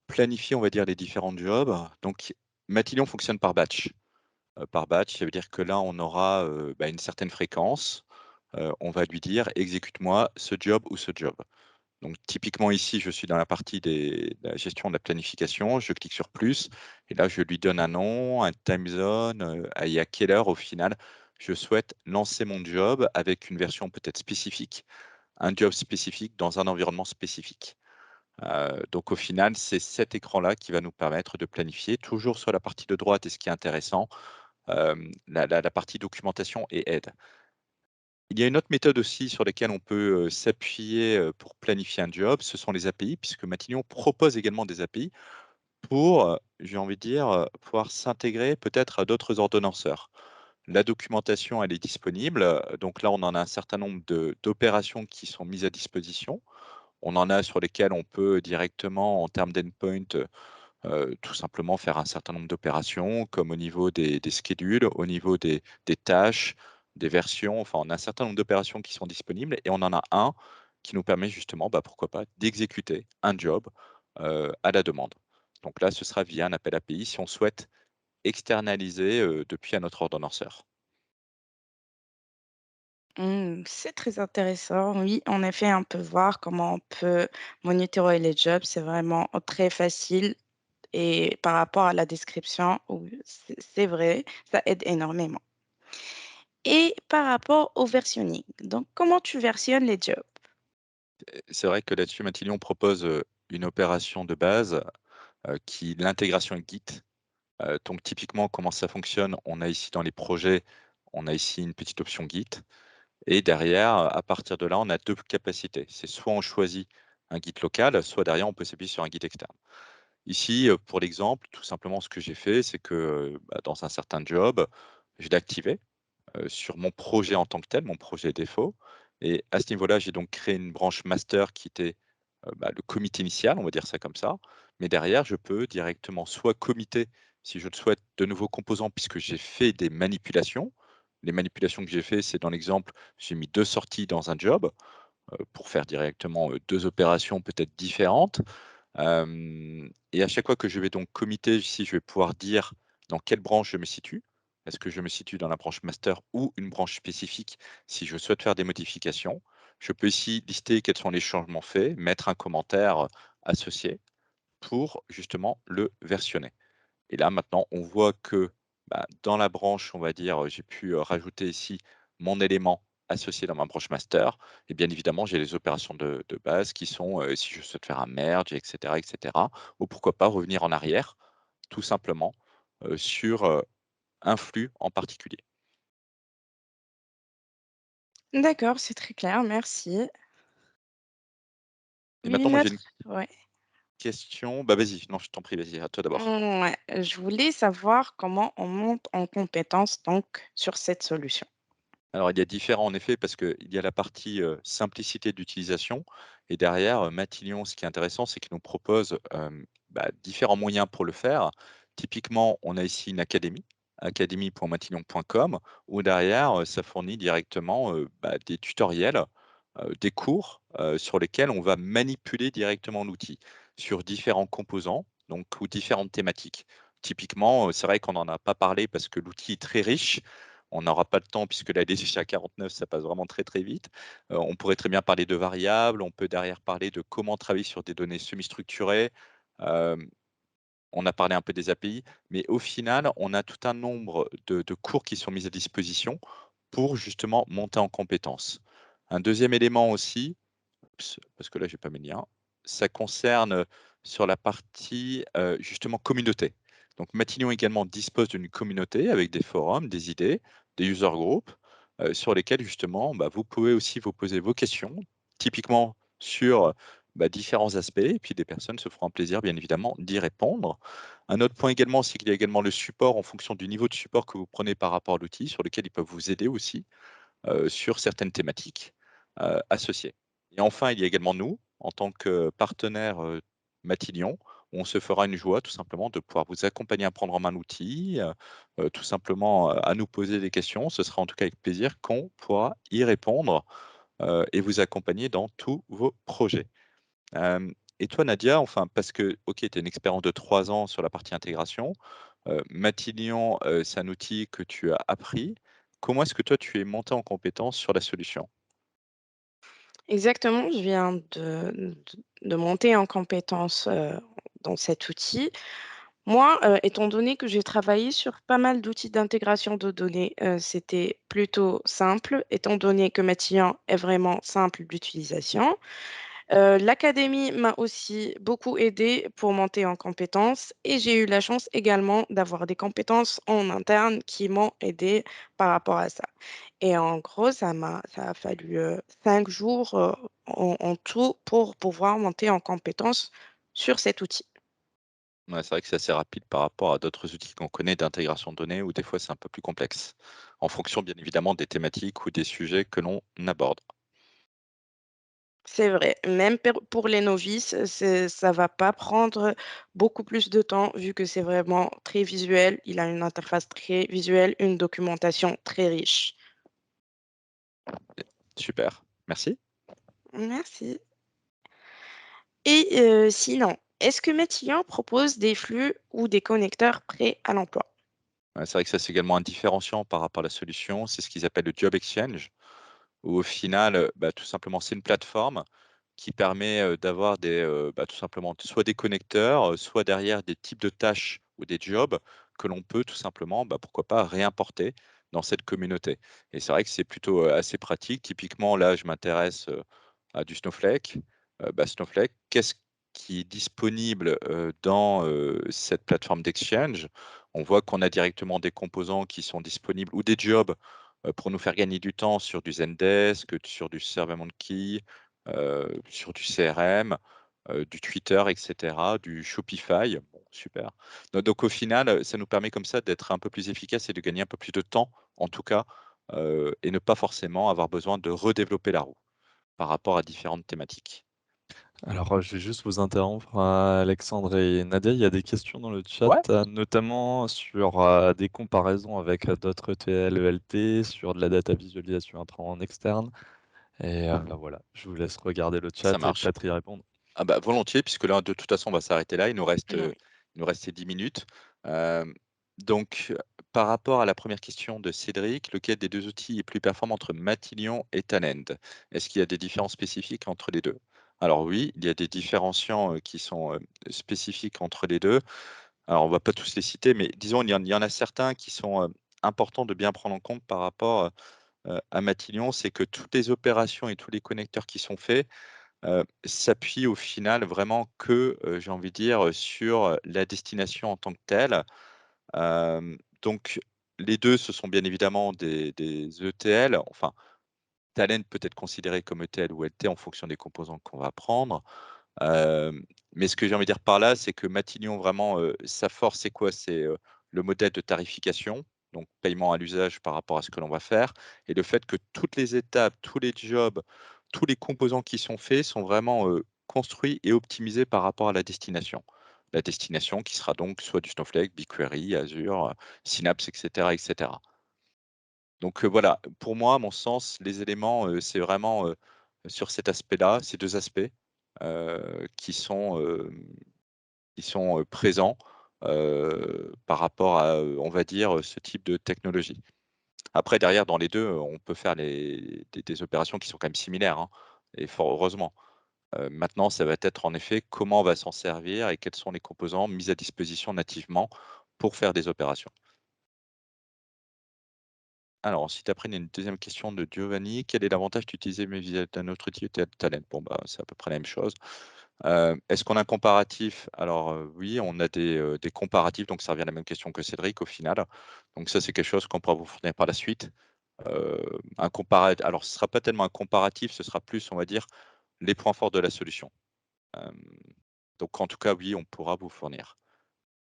planifie, on va dire, les différents jobs? Donc Matillion fonctionne par batch. Par batch, ça veut dire que là, on aura, bah, une certaine fréquence. On va lui dire: «Exécute-moi ce job ou ce job». Donc typiquement ici, je suis dans la partie de la gestion de la planification, je clique sur plus et là je lui donne un nom, un time zone, et à quelle heure au final je souhaite lancer mon job avec une version peut-être spécifique, un job spécifique dans un environnement spécifique. Donc au final, c'est cet écran-là qui va nous permettre de planifier toujours sur la partie de droite et ce qui est intéressant, la partie documentation et aide. Il y a une autre méthode aussi sur laquelle on peut, s'appuyer, pour planifier un job, ce sont les API, puisque Matignon propose également des API pour, j'ai envie de dire, pouvoir s'intégrer peut-être à d'autres ordonnanceurs. La documentation, elle est disponible, donc là, on en a un certain nombre d'opérations qui sont mises à disposition. On en a sur lesquelles on peut directement, en termes d'endpoint, tout simplement faire un certain nombre d'opérations, comme au niveau des schedules, au niveau des tâches, des versions, enfin, on a un certain nombre d'opérations qui sont disponibles et on en a un qui nous permet justement, bah, pourquoi pas, d'exécuter un job, à la demande. Donc là, ce sera via un appel API si on souhaite externaliser, depuis un autre ordonnanceur. C'est très intéressant. Oui, en effet, on peut voir comment on peut monitorer les jobs. C'est vraiment très facile et par rapport à la description, oui, c'est vrai, ça aide énormément. Et par rapport au versionning, donc comment tu versionnes les jobs? C'est vrai que là-dessus, Matillion propose, une opération de base, qui l'intégration avec Git. Donc typiquement, comment ça fonctionne? On a ici dans les projets, on a ici une petite option Git et derrière, à partir de là, on a 2 capacités. C'est soit on choisit un Git local, soit derrière on peut s'appuyer sur un Git externe. Ici, pour l'exemple, tout simplement ce que j'ai fait, c'est que, dans un certain job, je l'ai activé, sur mon projet en tant que tel, mon projet défaut et à ce niveau-là, j'ai donc créé une branche master qui était, le commit initial, on va dire ça comme ça. Mais derrière, je peux directement soit committer, si je le souhaite, de nouveaux composants puisque j'ai fait des manipulations. Les manipulations que j'ai fait, c'est dans l'exemple, j'ai mis 2 sorties dans un job, pour faire directement, 2 opérations peut-être différentes. Et à chaque fois que je vais donc committer, ici, je vais pouvoir dire dans quelle branche je me situe. Est-ce que je me situe dans la branche master ou une branche spécifique si je souhaite faire des modifications? Je peux ici lister quels sont les changements faits, mettre un commentaire, associé pour justement le versionner. Et là, maintenant, on voit que, dans la branche, on va dire, j'ai pu, rajouter ici mon élément associé dans ma branche master et bien évidemment, j'ai les opérations de base qui sont, si je souhaite faire un merge et cetera ou pourquoi pas revenir en arrière, tout simplement, sur, un flux en particulier. D'accord, c'est très clair, merci. Et maintenant, Une moi, j'ai autre une ouais, question vas-y, non, je t'en prie, vas-y, à toi d'abord. ouais, je voulais savoir comment on monte en compétence donc sur cette solution. Alors, il y a différents en effet, parce qu'il y a la partie, simplicité d'utilisation et derrière, Matillion, ce qui est intéressant, c'est qu'il nous propose, différents moyens pour le faire. Typiquement, on a ici une académie, académie.matillion.com où derrière, ça fournit directement, des tutoriels, des cours, sur lesquels on va manipuler directement l'outil sur différents composants, donc ou différentes thématiques. Typiquement, c'est vrai qu'on n'en a pas parlé parce que l'outil est très riche, on n'aura pas le temps puisque là, il est déjà 49, ça passe vraiment très, très vite. On pourrait très bien parler de variables, on peut derrière parler de comment travailler sur des données semi-structurées. Hem, on a parlé un peu des API, mais au final, on a tout un nombre de cours qui sont mis à disposition pour justement monter en compétences. Un deuxième élément aussi, parce que là, j'ai pas mes liens. Ça concerne, sur la partie, justement communauté. Donc Matignon également dispose d'une communauté avec des forums, des idées, des user groups, sur lesquels justement, vous pouvez aussi vous poser vos questions, typiquement sur, différents aspects et puis des personnes se feront un plaisir bien évidemment d'y répondre. Un autre point également, c'est qu'il y a également le support en fonction du niveau de support que vous prenez par rapport à l'outil, sur lequel ils peuvent vous aider aussi sur certaines thématiques, associées. Et enfin, il y a également nous, en tant que partenaire, Matillion, où on se fera une joie tout simplement de pouvoir vous accompagner à prendre en main l'outil, tout simplement, à nous poser des questions. Ce sera en tout cas avec plaisir qu'on pourra y répondre, et vous accompagner dans tous vos projets. Et toi Nadia, enfin parce que, OK, tu as une expérience de 3 ans sur la partie intégration, Matillion, c'est un outil que tu as appris. Comment est-ce que toi tu es monté en compétence sur la solution? Exactement, je viens de monter en compétence, dans cet outil. Moi, étant donné que j'ai travaillé sur pas mal d'outils d'intégration de données, c'était plutôt simple, étant donné que Matillion est vraiment simple d'utilisation. L'académie m'a aussi beaucoup aidée pour monter en compétences et j'ai eu la chance également d'avoir des compétences en interne qui m'ont aidée par rapport à ça. Et en gros, ça a fallu, 5 jours, en tout pour pouvoir monter en compétences sur cet outil. Ouais, c'est vrai que c'est assez rapide par rapport à d'autres outils qu'on connaît d'intégration de données où des fois c'est un peu plus complexe, en fonction bien évidemment des thématiques ou des sujets que l'on aborde. C'est vrai, même pour les novices, ça va pas prendre beaucoup plus de temps vu que c'est vraiment très visuel. Il a une interface très visuelle, une documentation très riche. Super, merci. Merci. Et sinon, est-ce que Matillion propose des flux ou des connecteurs prêts à l'emploi? Ouais, c'est vrai que ça c'est également un différenciant par rapport à la solution, c'est ce qu'ils appellent le Job Exchange. Où au final, tout simplement, c'est une plateforme qui permet, d'avoir des, tout simplement soit des connecteurs, soit derrière des types de tâches ou des jobs que l'on peut tout simplement, pourquoi pas réimporter dans cette communauté et c'est vrai que c'est plutôt, assez pratique. Typiquement, là, je m'intéresse, du Snowflake. Snowflake, qu'est-ce qui est disponible, dans, cette plateforme d'exchange? On voit qu'on a directement des composants qui sont disponibles ou des jobs, pour nous faire gagner du temps sur du Zendesk, sur du SurveyMonkey, sur du CRM, du Twitter et cetera, du Shopify. Bon, super. Donc au final, ça nous permet comme ça d'être un peu plus efficace et de gagner un peu plus de temps, en tout cas, et ne pas forcément avoir besoin de redévelopper la roue par rapport à différentes thématiques. Alors, je vais juste vous interrompre, Alexandre et Nadia. Il y a des questions dans le chat, Ouais. notamment sur, des comparaisons avec, d'autres ETL, ELT, sur de la data visualisation intrant en externe et voilà, je vous laisse regarder le Ça chat et marche. peut-être y répondre. Ah bah, volontiers, puisque là, de toute façon, on va s'arrêter là. Oui. Il nous restait 10 minutes. Hem, donc, par rapport à la première question de Cédric, lequel des 2 outils est plus performant entre Matillion et Talend? Est-ce qu'il y a des différences spécifiques entre les 2? Alors oui, il y a des différenciants, qui sont, spécifiques entre les 2. Alors on va pas tous les citer, mais disons, il y en a certains qui sont, importants de bien prendre en compte par rapport, à Matillion. C'est que toutes les opérations et tous les connecteurs qui sont faits, s'appuie au final vraiment que, j'ai envie de dire, sur, la destination en tant que telle. Donc les 2 ce sont bien évidemment des ETL, enfin, Talend peut être considéré comme ETL ou LT en fonction des composants qu'on va prendre. Mais ce que j'ai envie de dire par là, c'est que Matillion vraiment, sa force c'est quoi? C'est, le modèle de tarification, donc paiement à l'usage par rapport à ce que l'on va faire et le fait que toutes les étapes, tous les jobs, tous les composants qui sont faits sont vraiment, construits et optimisés par rapport à la destination. La destination qui sera donc soit du Snowflake, BigQuery, Azure, Synapse et cetera et cetera. Donc, voilà, pour moi, à mon sens, les éléments, c'est vraiment, sur cet aspect-là, ces 2 aspects, qui sont, présents, par rapport à, on va dire, ce type de technologie. Après derrière dans les 2, on peut faire des opérations qui sont quand même similaires, hein, et fort heureusement. Maintenant, ça va être en effet comment on va s'en servir et quels sont les composants mis à disposition nativement pour faire des opérations. Alors ensuite après, il y a une deuxième question de Giovanni: «Quel est l'avantage d'utiliser mes visuels d'un autre outil tel Talend?» Bon, bah, c'est à peu près la même chose. Est-ce qu'on a un comparatif? Alors, oui, on a des comparatifs, donc ça revient à la même question que Cédric au final. Donc ça, c'est quelque chose qu'on pourra vous fournir par la suite. Un comparat alors ce sera pas tellement un comparatif, ce sera plus, on va dire, les points forts de la solution. Hem, donc en tout cas, oui, on pourra vous fournir.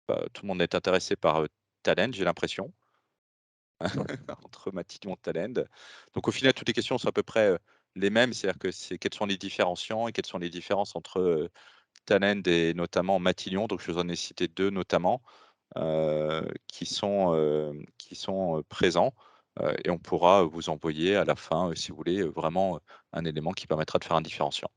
Tout le monde est intéressé par, Talend, j'ai l'impression. Entre Matignon, Talend. Donc au final, toutes les questions sont à peu près, les mêmes. C'est-à-dire que c'est quels sont les différenciants et quelles sont les différences entre, Talend et notamment Matillion. Donc je vous en ai cité 2 notamment, qui sont présents, et on pourra vous envoyer à la fin, si vous voulez, vraiment, un élément qui permettra de faire un différenciant.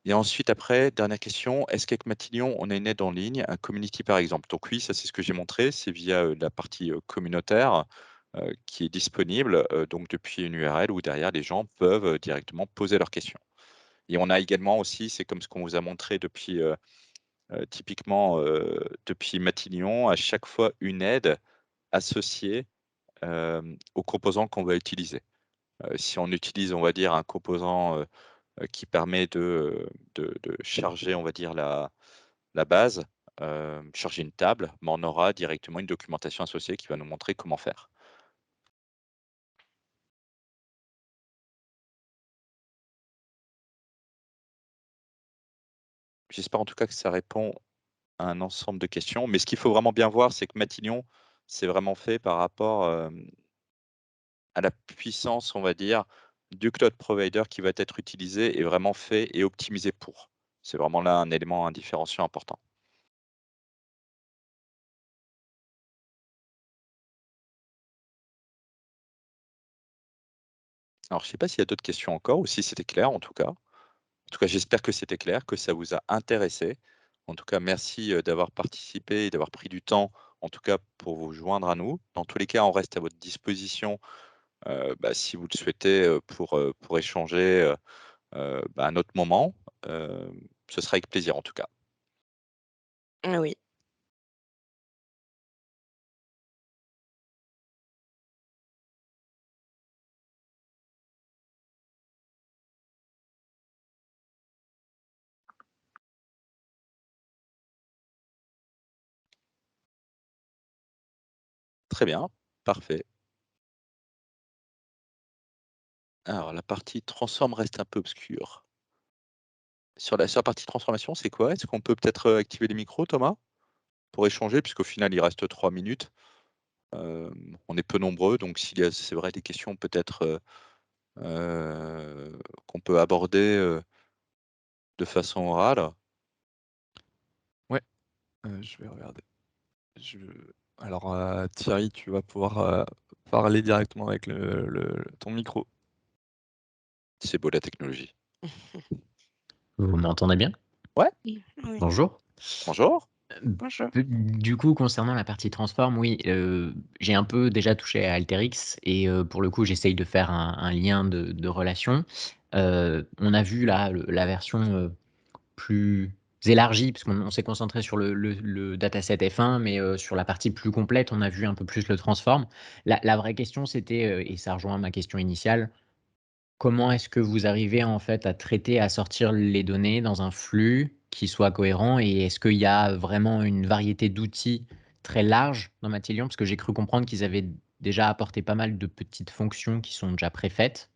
Et ensuite après, dernière question, est-ce qu'avec Matillion, on a une aide en ligne, un community par exemple? Donc oui, ça c'est ce que j'ai montré, c'est via, la partie, communautaire, qui est disponible, donc depuis une URL où derrière les gens peuvent, directement poser leurs questions. Et on a également aussi, c'est comme ce qu'on vous a montré depuis, typiquement, depuis Matillion, à chaque fois une aide associée, aux composants qu'on va utiliser. Si on utilise, on va dire, un composant, qui permet de charger, on va dire, la base, charger une table, mais on aura directement une documentation associée qui va nous montrer comment faire. J'espère en tout cas que ça répond à un ensemble de questions, mais ce qu'il faut vraiment bien voir, c'est que Matillion, c'est vraiment fait par rapport, à la puissance, on va dire, du cloud provider qui va être utilisé et vraiment fait et optimisé pour. C'est vraiment là un élément, un différenciant important. Alors je ne sais pas s'il y a d'autres questions encore ou si c'était clair en tout cas. En tout cas, j'espère que c'était clair, que ça vous a intéressé. En tout cas, merci, d'avoir participé et d'avoir pris du temps, en tout cas pour vous joindre à nous. Dans tous les cas, on reste à votre disposition, si vous le souhaitez, pour échanger, à un autre moment. Ce sera avec plaisir en tout cas. Oui. Très bien, parfait. Alors la partie transform reste un peu obscure. Sur la partie transformation, c'est quoi? Est-ce qu'on peut peut-être, activer les micros, Thomas? Pour échanger, puisqu'au final, il reste 3 minutes. On est peu nombreux, donc s'il y a, c'est vrai, des questions peut-être, qu'on peut aborder, de façon orale. Ouais, je vais regarder. Je alors, Thierry, tu vas pouvoir, parler directement avec ton micro. C'est beau la technologie. Vous m'entendez bien? Ouais, Oui, Bonjour. bonjour. bonjour. Du coup, concernant la partie transform, oui, j'ai un peu déjà touché à Alteryx et pour le coup, j'essaye de faire un lien de relation. On a vu là la version, plus élargie, parce qu'on s'est concentré sur le dataset F1, mais sur la partie plus complète, on a vu un peu plus le transform. La vraie question, c'était, et ça rejoint ma question initiale, comment est-ce que vous arrivez en fait à traiter, à sortir les données dans un flux qui soit cohérent et est-ce qu'il y a vraiment une variété d'outils très large dans Matillion? Parce que j'ai cru comprendre qu'ils avaient déjà apporté pas mal de petites fonctions qui sont déjà préfaites,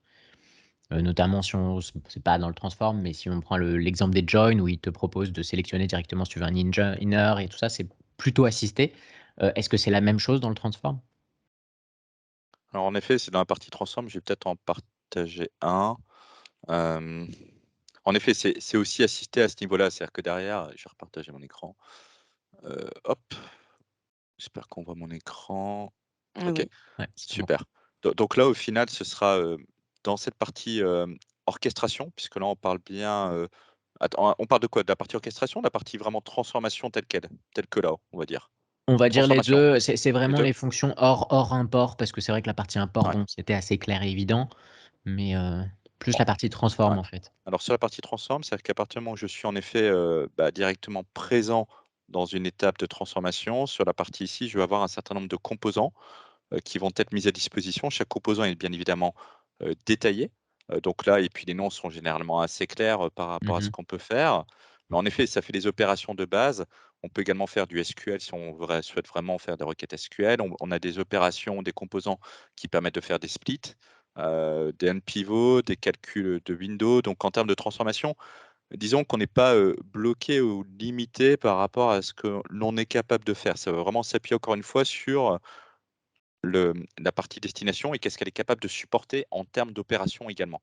notamment si on c'est pas dans le transform, mais si on prend l'exemple des joins où ils te proposent de sélectionner directement si tu veux un inner et tout ça, c'est plutôt assisté. Est-ce que c'est la même chose dans le transform? Alors en effet, c'est dans la partie transform, je vais peut-être en partager un. Hem, En effet, c'est aussi assisté à ce niveau-là, c'est-à-dire que derrière, je vais repartager mon écran. Hop, j'espère qu'on voit mon écran. OK, Oui, Ouais, c'est bon. super. Donc là, au final, ce sera, dans cette partie, orchestration, puisque là, on parle bien, attends, on parle de quoi? De la partie orchestration, de la partie vraiment transformation telle quelle? Telle que là, on va dire? On va dire les Transformation, 2. C'est les vraiment 2. les fonctions hors import, parce que c'est vrai que la partie import, Ouais, bon, c'était assez clair et évident, mais plus en la partie transform, ouais. en fait. Alors sur la partie transform, c'est-à-dire qu'à partir du moment où je suis en effet, directement présent dans une étape de transformation, sur la partie ici, je vais avoir un certain nombre de composants qui vont être mises à disposition. Chaque composant est bien évidemment, détaillé, donc là et puis les noms sont généralement assez clairs, par rapport à ce Mmh. qu'on peut faire. Mais en effet, ça fait des opérations de base. On peut également faire du SQL si on souhaite vraiment faire des requêtes SQL. On a des opérations, des composants qui permettent de faire des splits, des unpivot, des calculs, de window. Donc en termes de transformation, disons qu'on n'est pas, bloqué ou limité par rapport à ce que l'on est capable de faire. Ça va vraiment s'appuyer encore une fois sur la partie destination et qu'est-ce qu'elle est capable de supporter en termes d'opérations également.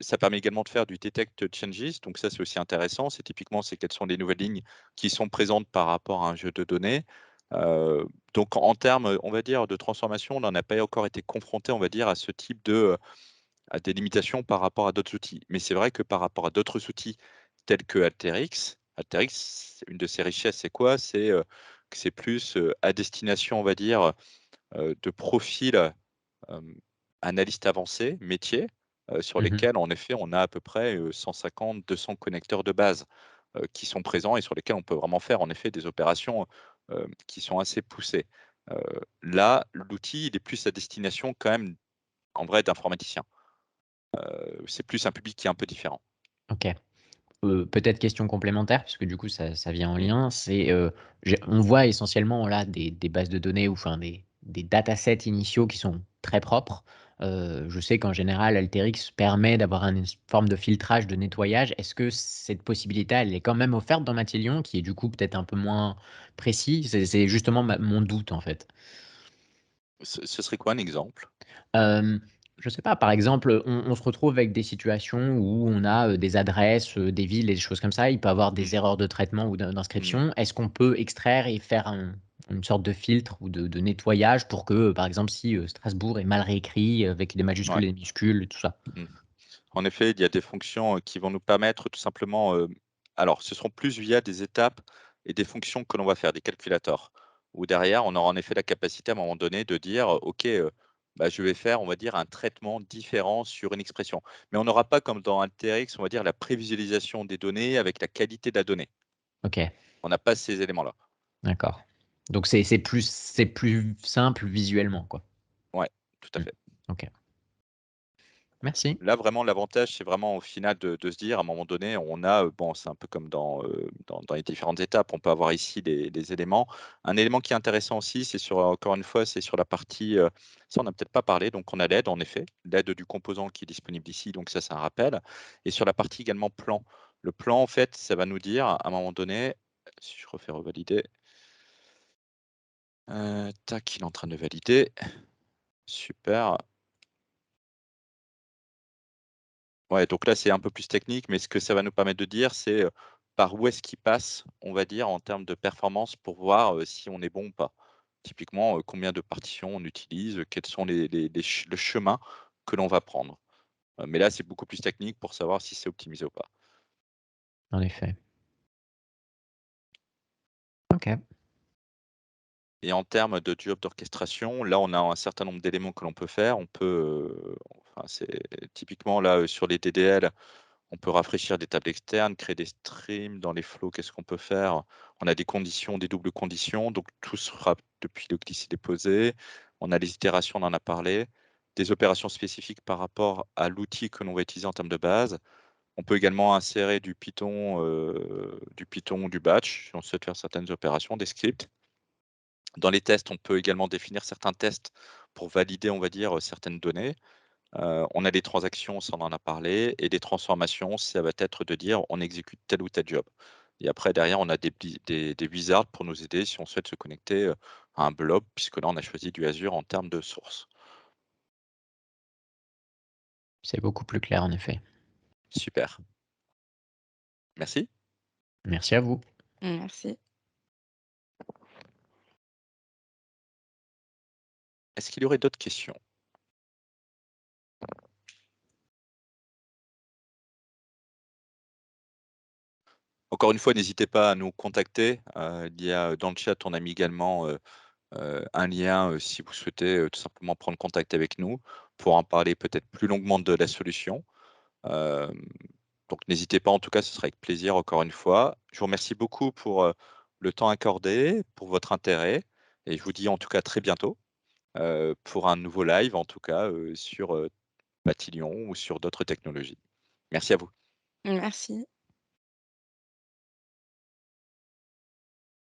Ça permet également de faire du detect changes, donc ça, c'est aussi intéressant. C'est typiquement, c'est quelles sont les nouvelles lignes qui sont présentes par rapport à un jeu de données. Donc en termes, on va dire, de transformation, on n'en a pas encore été confronté, on va dire, à ce type de, à des limitations par rapport à d'autres outils. Mais c'est vrai que par rapport à d'autres outils tels que Alteryx, une de ses richesses, c'est quoi? C'est, que c'est plus, à destination, on va dire, de profils, analystes avancés, métiers, sur Mmh. lesquels en effet on a à peu près, 150-200 connecteurs de base, qui sont présents et sur lesquels on peut vraiment faire en effet des opérations, qui sont assez poussées. Heu, Là, l'outil, il est plus à destination quand même, en vrai, d'informaticiens. C'est plus un public qui est un peu différent. OK. Peut-être question complémentaire, puisque du coup ça vient en Mmh. lien, c'est, on voit essentiellement là des bases de données ou enfin des datasets initiaux qui sont très propres. Je sais qu'en général Alteryx permet d'avoir une forme de filtrage, de nettoyage. Est-ce que cette possibilité, elle est quand même offerte dans Matillion, qui est du coup peut-être un peu moins précis? C'est justement mon doute en fait. Ce serait quoi un exemple? Hem, je sais pas, par exemple, on se retrouve avec des situations où on a, des adresses, des villes et des choses comme ça. Il peut avoir Mmh. des erreurs de traitement ou Mmh. d'inscription. Est-ce qu'on peut extraire et faire une sorte de filtre ou de nettoyage pour que, par exemple, si, Strasbourg est mal réécrit, avec des Ouais. majuscules et des minuscules, tout ça? Mmh. En effet, il y a des fonctions, qui vont nous permettre tout simplement, alors ce seront plus via des étapes et des fonctions que l'on va faire, des calculateurs. Où derrière, on aura en effet la capacité à un moment donné de dire: «OK, je vais faire, on va dire, un traitement différent sur une expression». Mais on n'aura pas comme dans Alteryx, on va dire, la prévisualisation des données avec la qualité de la donnée. OK, On n'a pas ces éléments-là. d'accord. Donc c'est plus simple visuellement, quoi? Ouais, tout à Mmh. fait. OK. Merci. Là, vraiment, l'avantage, c'est vraiment au final de se dire, à un moment donné, on a, bon, c'est un peu comme dans les différentes étapes, on peut avoir ici les éléments. Un élément qui est intéressant aussi, c'est sur encore une fois, c'est sur la partie, ça on n'a peut-être pas parlé, donc on a l'aide en effet, l'aide du composant qui est disponible ici, donc ça, c'est un rappel et sur la partie également plan. Le plan, en fait, ça va nous dire, à un moment donné, si je refais revalider, tac, il est en train de valider. Super. Ouais, donc là, c'est un peu plus technique, mais ce que ça va nous permettre de dire, c'est, par où est-ce qu'il passe, on va dire, en termes de performance pour voir, si on est bon ou pas. Typiquement, combien de partitions on utilise, quels sont le chemin que l'on va prendre. Mais là, c'est beaucoup plus technique pour savoir si c'est optimisé ou pas. En effet. OK. Et en termes de job d'orchestration, là, on a un certain nombre d'éléments que l'on peut faire. On peut, enfin, c'est typiquement là, sur les DDL, on peut rafraîchir des tables externes, créer des streams dans les flows. Qu'est-ce qu'on peut faire? On a des conditions, des doubles conditions, donc tout sera depuis le glisser-déposer. On a les itérations, on en a parlé. Des opérations spécifiques par rapport à l'outil que l'on va utiliser en termes de base. On peut également insérer du Python ou du batch, si on souhaite faire certaines opérations, des scripts. Dans les tests, on peut également définir certains tests pour valider, on va dire, certaines données. On a des transactions, ça on en a parlé, et des transformations, ça va être de dire on exécute tel ou tel job. Et après, derrière, on a des wizards pour nous aider si on souhaite se connecter à un blob, puisque là, on a choisi du Azure en termes de source. C'est beaucoup plus clair en effet. Super. Merci. Merci à vous. Merci. Est-ce qu'il y aurait d'autres questions? Encore une fois, n'hésitez pas à nous contacter. Il y a dans le chat, on a mis également un lien si vous souhaitez tout simplement prendre contact avec nous pour en parler peut-être plus longuement de la solution. Hem, donc n'hésitez pas, en tout cas, ce sera avec plaisir encore une fois. Je vous remercie beaucoup pour, le temps accordé, pour votre intérêt et je vous dis en tout cas très bientôt, pour un nouveau live en tout cas, sur, Matillion ou sur d'autres technologies. Merci à vous. Merci.